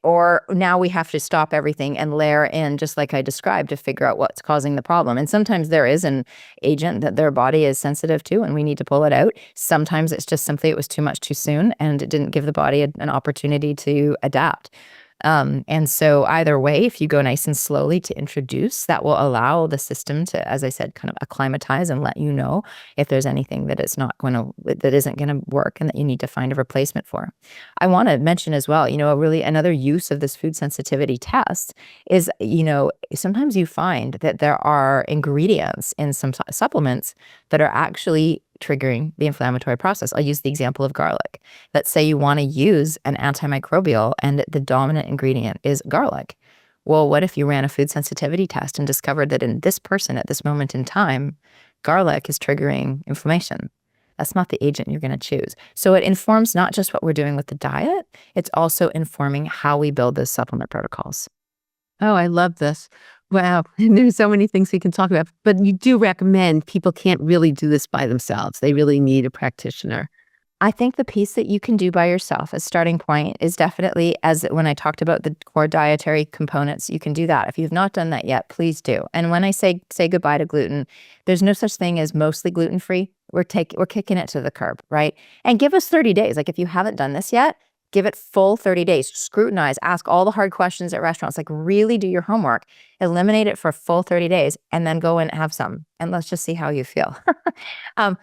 or now we have to stop everything and layer in, just like I described, to figure out what's causing the problem. And sometimes there is an agent that their body is sensitive to, and we need to pull it out. Sometimes it's just simply it was too much too soon, and it didn't give the body an opportunity to adapt. And so either way, if you go nice and slowly to introduce, that will allow the system to, as I said, kind of acclimatize and let you know if there's anything that isn't going to work and that you need to find a replacement for. I want to mention as well, another use of this food sensitivity test is, sometimes you find that there are ingredients in some supplements that are actually triggering the inflammatory process. I'll use the example of garlic. Let's say you want to use an antimicrobial and the dominant ingredient is garlic. Well, what if you ran a food sensitivity test and discovered that in this person at this moment in time, garlic is triggering inflammation? That's not the agent you're going to choose. So it informs not just what we're doing with the diet, it's also informing how we build those supplement protocols. Oh, I love this. Wow. And there's so many things we can talk about, but you do recommend people can't really do this by themselves. They really need a practitioner. I think the piece that you can do by yourself as starting point is definitely, as when I talked about the core dietary components, you can do that. If you've not done that yet, please do. And when I say goodbye to gluten, there's no such thing as mostly gluten-free. We're kicking it to the curb, right? And give us 30 days. Like, if you haven't done this yet, give it full 30 days. Scrutinize, ask all the hard questions at restaurants, like really do your homework, eliminate it for a full 30 days, and then go and have some. And let's just see how you feel.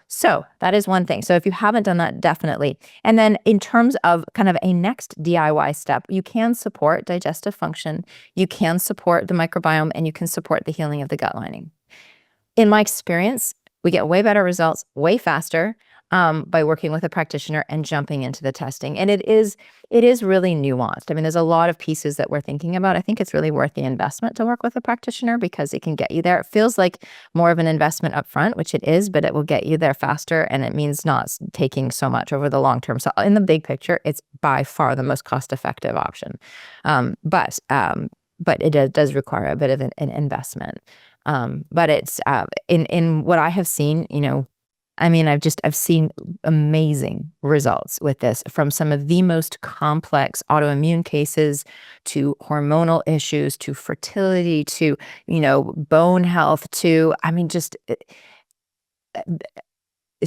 So that is one thing. So if you haven't done that, definitely. And then in terms of kind of a next DIY step, you can support digestive function, you can support the microbiome, and you can support the healing of the gut lining. In my experience, we get way better results, way faster, by working with a practitioner and jumping into the testing. And it is really nuanced. I mean, there's a lot of pieces that we're thinking about. I think it's really worth the investment to work with a practitioner because it can get you there. It feels like more of an investment up front, which it is, but it will get you there faster, and it means not taking so much over the long term. So in the big picture, it's by far the most cost-effective option. But it does require a bit of an investment. But it's in what I have seen, I've seen amazing results with this, from some of the most complex autoimmune cases to hormonal issues to fertility to, bone health to,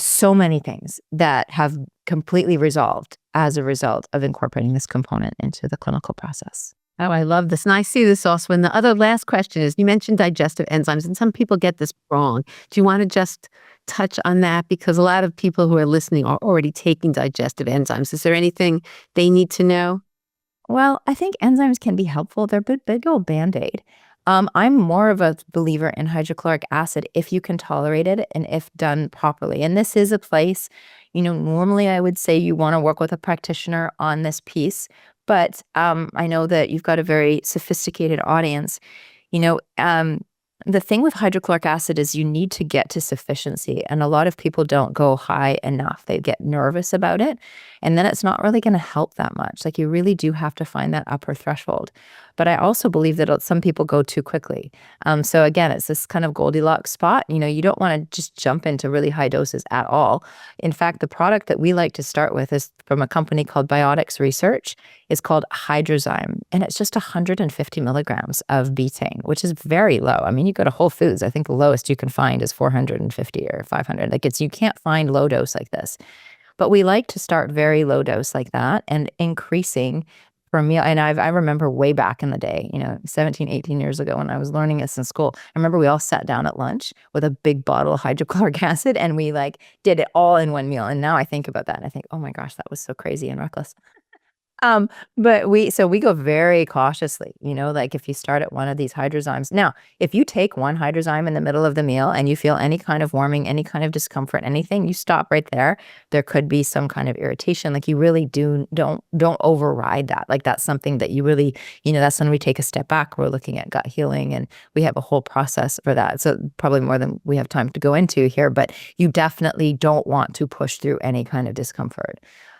so many things that have completely resolved as a result of incorporating this component into the clinical process. Oh, I love this. And I see this also in the other last question is you mentioned digestive enzymes, and some people get this wrong. Do you want to just touch on that? Because a lot of people who are listening are already taking digestive enzymes. Is there anything they need to know? Well, I think enzymes can be helpful. They're a big old Band-Aid. I'm more of a believer in hydrochloric acid if you can tolerate it and if done properly. And this is a place, normally I would say you want to work with a practitioner on this piece, but I know that you've got a very sophisticated audience. You know, um, the thing with hydrochloric acid is you need to get to sufficiency, and a lot of people don't go high enough. They get nervous about it, and then it's not really going to help that much. Like you really do have to find that upper threshold. But I also believe that some people go too quickly. So again, it's this kind of Goldilocks spot. You don't want to just jump into really high doses at all. In fact, the product that we like to start with is from a company called Biotics Research. It's called Hydrozyme, and it's just 150 milligrams of betaine, which is very low. I mean, you go to Whole Foods, I think the lowest you can find is 450 or 500. You can't find low dose like this. But we like to start very low dose like that and increasing per meal. And I remember way back in the day, 17, 18 years ago when I was learning this in school, I remember we all sat down at lunch with a big bottle of hydrochloric acid and we did it all in one meal. And now I think about that and I think, oh my gosh, that was so crazy and reckless. But we go very cautiously, if you start at one of these hydrozymes. Now, if you take one hydrozyme in the middle of the meal and you feel any kind of warming, any kind of discomfort, anything, you stop right there. There could be some kind of irritation. Like you really don't override that. Like that's something that you really, that's when we take a step back. We're looking at gut healing and we have a whole process for that. So probably more than we have time to go into here, but you definitely don't want to push through any kind of discomfort.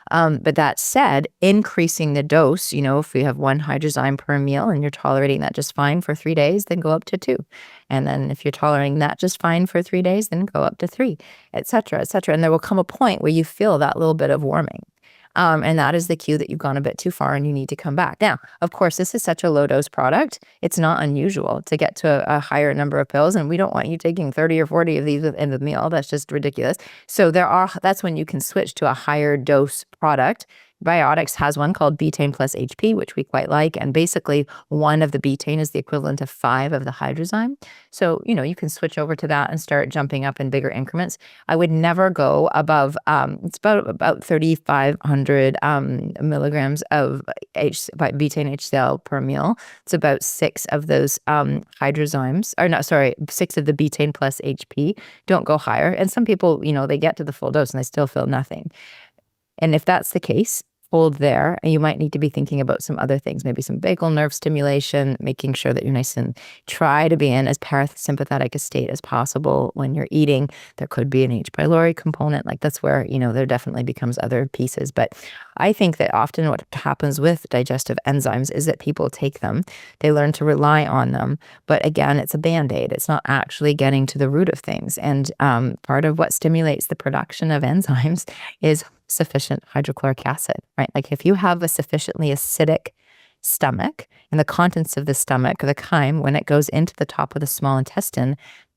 But that said, increasing the dose, if you have one hydrozyme per meal and you're tolerating that just fine for 3 days, then go up to 2. And then if you're tolerating that just fine for 3 days, then go up to 3, et cetera, et cetera. And there will come a point where you feel that little bit of warming. And that is the cue that you've gone a bit too far and you need to come back. Now, of course, this is such a low dose product. It's not unusual to get to a higher number of pills. And we don't want you taking 30 or 40 of these in the meal. That's just ridiculous. So that's when you can switch to a higher dose product. Biotics has one called betaine plus HP, which we quite like. And basically, one of the betaine is the equivalent of 5 of the hydrozyme. So, you can switch over to that and start jumping up in bigger increments. I would never go above, it's about 3,500 milligrams of betaine HCl per meal. It's about 6 of those hydrozymes, or not, sorry, 6 of the betaine plus HP. Don't go higher. And some people, they get to the full dose and they still feel nothing. And if that's the case, hold there. And you might need to be thinking about some other things, maybe some vagal nerve stimulation, making sure that you're nice and try to be in as parasympathetic a state as possible when you're eating. There could be an H. pylori component. That's where, there definitely becomes other pieces. But I think that often what happens with digestive enzymes is that people take them, they learn to rely on them. But again, it's a Band-Aid. It's not actually getting to the root of things. And part of what stimulates the production of enzymes is sufficient hydrochloric acid, right? Like if you have a sufficiently acidic stomach and the contents of the stomach, the chyme, when it goes into the top of the small intestine,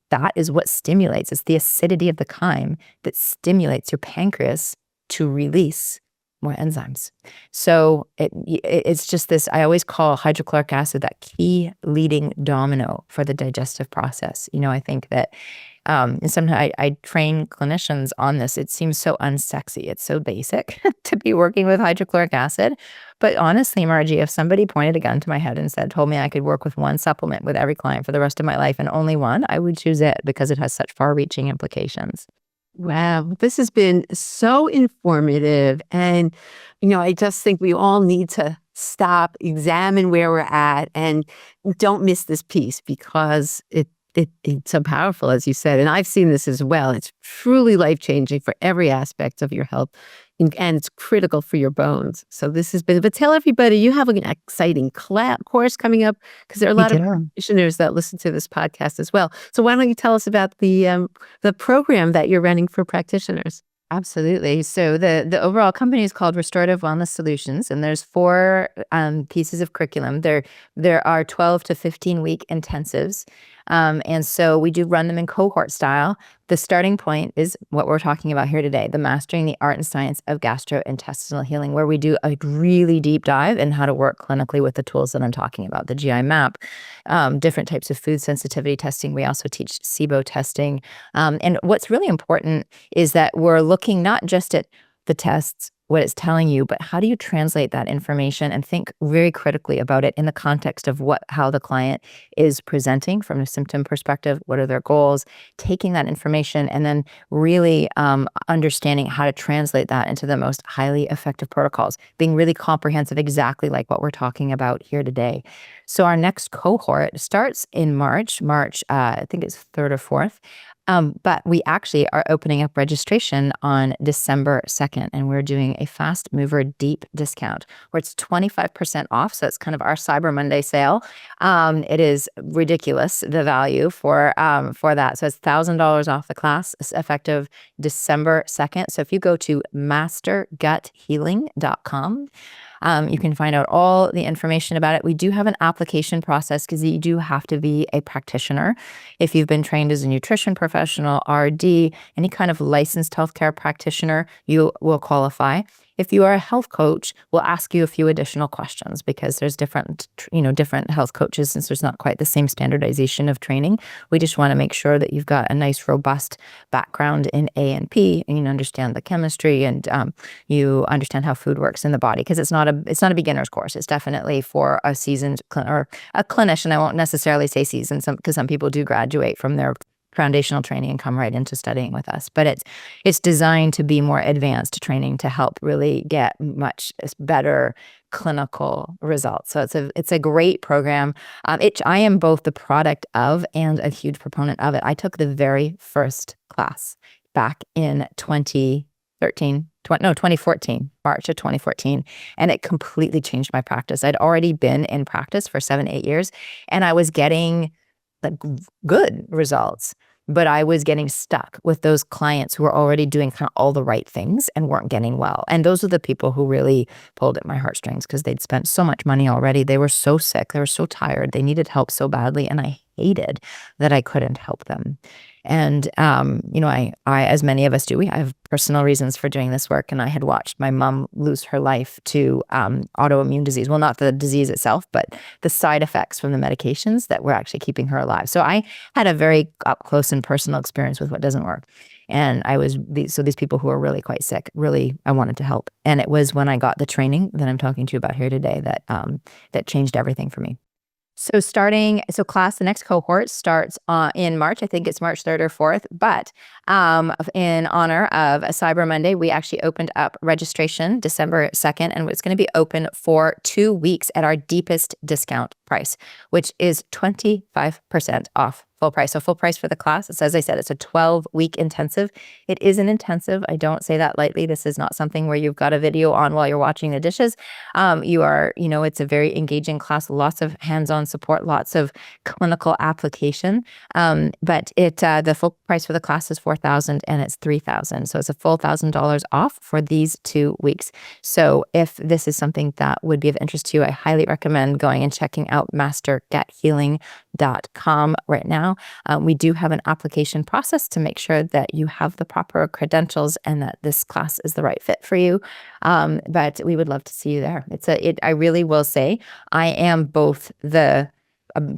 that is what stimulates. It's the acidity of the chyme that stimulates your pancreas to release more enzymes. So it's just this, I always call hydrochloric acid that key leading domino for the digestive process. I think that and sometimes I train clinicians on this. It seems so unsexy. It's so basic to be working with hydrochloric acid. But honestly, Margie, if somebody pointed a gun to my head and told me I could work with one supplement with every client for the rest of my life and only one, I would choose it because it has such far-reaching implications. Wow, this has been so informative. And, I just think we all need to stop, examine where we're at, and don't miss this piece because it's so powerful, as you said. And I've seen this as well. It's truly life-changing for every aspect of your health. And it's critical for your bones. So this has been, but tell everybody you have an exciting course coming up because there are a lot of practitioners that listen to this podcast as well. So why don't you tell us about the program that you're running for practitioners? Absolutely. So the overall company is called Restorative Wellness Solutions, and there's 4 pieces of curriculum. There are 12 to 15 week intensives And so we do run them in cohort style. The starting point is what we're talking about here today, the Mastering the Art and Science of Gastrointestinal Healing, where we do a really deep dive in how to work clinically with the tools that I'm talking about, the GI map, different types of food sensitivity testing. We also teach SIBO testing. And what's really important is that we're looking not just at the tests, what it's telling you, but how do you translate that information and think very critically about it in the context of how the client is presenting from a symptom perspective, what are their goals, taking that information and then really understanding how to translate that into the most highly effective protocols, being really comprehensive, exactly like what we're talking about here today. So our next cohort starts in March, I think it's 3rd or 4th. But we actually are opening up registration on December 2nd, and we're doing a fast mover deep discount where it's 25% off. So it's kind of our Cyber Monday sale. It is ridiculous, the value for that. So it's $1,000 off the class. It's effective December 2nd. So if you go to masterguthealing.com, you can find out all the information about it. We do have an application process because you do have to be a practitioner. If you've been trained as a nutrition professional, RD, any kind of licensed healthcare practitioner, you will qualify. If you are a health coach, we'll ask you a few additional questions because there's different health coaches, since there's not quite the same standardization of training. We just want to make sure that you've got a nice, robust background in A&P, and you understand the chemistry, and you understand how food works in the body, because it's not a beginner's course. It's definitely for a seasoned or a clinician. I won't necessarily say seasoned, because some people do graduate from their foundational training and come right into studying with us. But it's designed to be more advanced training to help really get much better clinical results. So it's a great program. I am both the product of and a huge proponent of it. I took the very first class back in 2014, March of 2014, and it completely changed my practice. I'd already been in practice for 7-8 years, and I was getting good results, but I was getting stuck with those clients who were already doing kind of all the right things and weren't getting well. And those are the people who really pulled at my heartstrings, because they'd spent so much money already. They were so sick. They were so tired. They needed help so badly. And I hated that I couldn't help them. And, I, as many of us do, I have personal reasons for doing this work. And I had watched my mom lose her life to autoimmune disease. Well, not the disease itself, but the side effects from the medications that were actually keeping her alive. So I had a very up close and personal experience with what doesn't work. And these people who are really quite sick, really, I wanted to help. And it was when I got the training that I'm talking to you about here today that changed everything for me. So the next cohort starts in March. I think it's March 3rd or 4th. But in honor of a Cyber Monday, we actually opened up registration December 2nd, and it's going to be open for 2 weeks at our deepest discount price, which is 25% off full price. So full price for the class. It's, as I said, it's a 12-week intensive. It is an intensive. I don't say that lightly. This is not something where you've got a video on while you're washing the dishes. It's a very engaging class, lots of hands-on support, lots of clinical application. But the full price for the class is $4,000 and it's $3,000. So it's a full $1,000 off for these 2 weeks. So if this is something that would be of interest to you, I highly recommend going and checking out masterguthealing.com right now. We do have an application process to make sure that you have the proper credentials and that this class is the right fit for you. But we would love to see you there. I really will say I am both a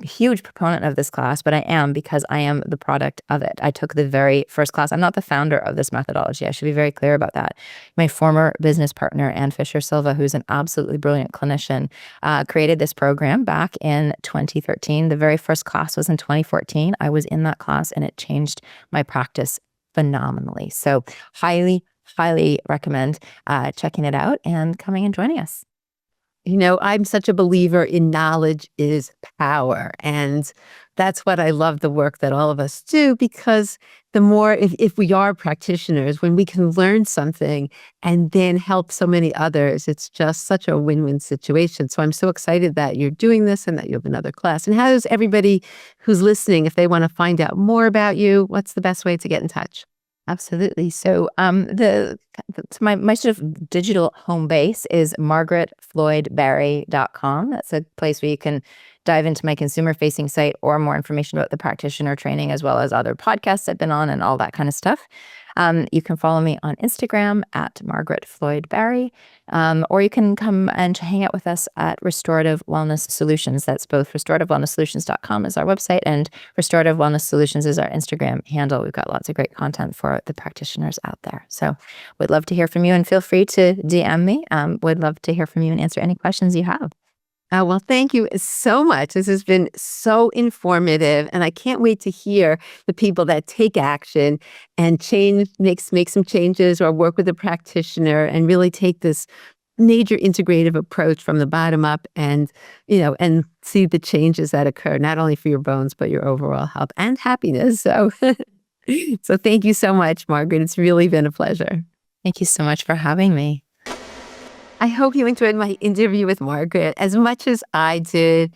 huge proponent of this class, but I am because I am the product of it. I took the very first class. I'm not the founder of this methodology. I should be very clear about that. My former business partner, Ann Fisher Silva, who's an absolutely brilliant clinician, created this program back in 2013. The very first class was in 2014. I was in that class and it changed my practice phenomenally. So highly, highly recommend checking it out and coming and joining us. I'm such a believer in knowledge is power. And that's what I love the work that all of us do, because the more, if we are practitioners, when we can learn something and then help so many others, it's just such a win-win situation. So I'm so excited that you're doing this and that you have another class. And how does everybody who's listening, if they want to find out more about you, what's the best way to get in touch? Absolutely. So my sort of digital home base is margaretfloydbarry.com. That's a place where you can dive into my consumer facing site or more information about the practitioner training, as well as other podcasts I've been on and all that kind of stuff. You can follow me on Instagram at Margaret Floyd Barry, or you can come and hang out with us at Restorative Wellness Solutions. That's both restorativewellnesssolutions.com is our website, and Restorative Wellness Solutions is our Instagram handle. We've got lots of great content for the practitioners out there. So we'd love to hear from you, and feel free to DM me. We'd love to hear from you and answer any questions you have. Well, thank you so much. This has been so informative, and I can't wait to hear the people that take action and make some changes or work with a practitioner and really take this major integrative approach from the bottom up and, and see the changes that occur, not only for your bones, but your overall health and happiness. So, so thank you so much, Margaret. It's really been a pleasure. Thank you so much for having me. I hope you enjoyed my interview with Margaret as much as I did.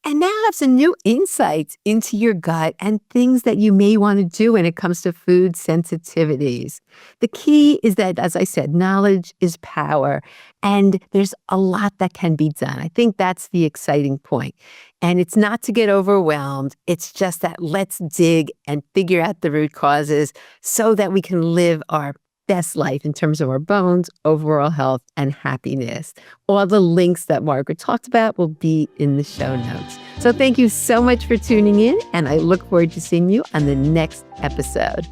And now have some new insights into your gut and things that you may want to do when it comes to food sensitivities. The key is that, as I said, knowledge is power, and there's a lot that can be done. I think that's the exciting point. And it's not to get overwhelmed. It's just that let's dig and figure out the root causes so that we can live our best life in terms of our bones, overall health, and happiness. All the links that Margaret talked about will be in the show notes. So thank you so much for tuning in, and I look forward to seeing you on the next episode.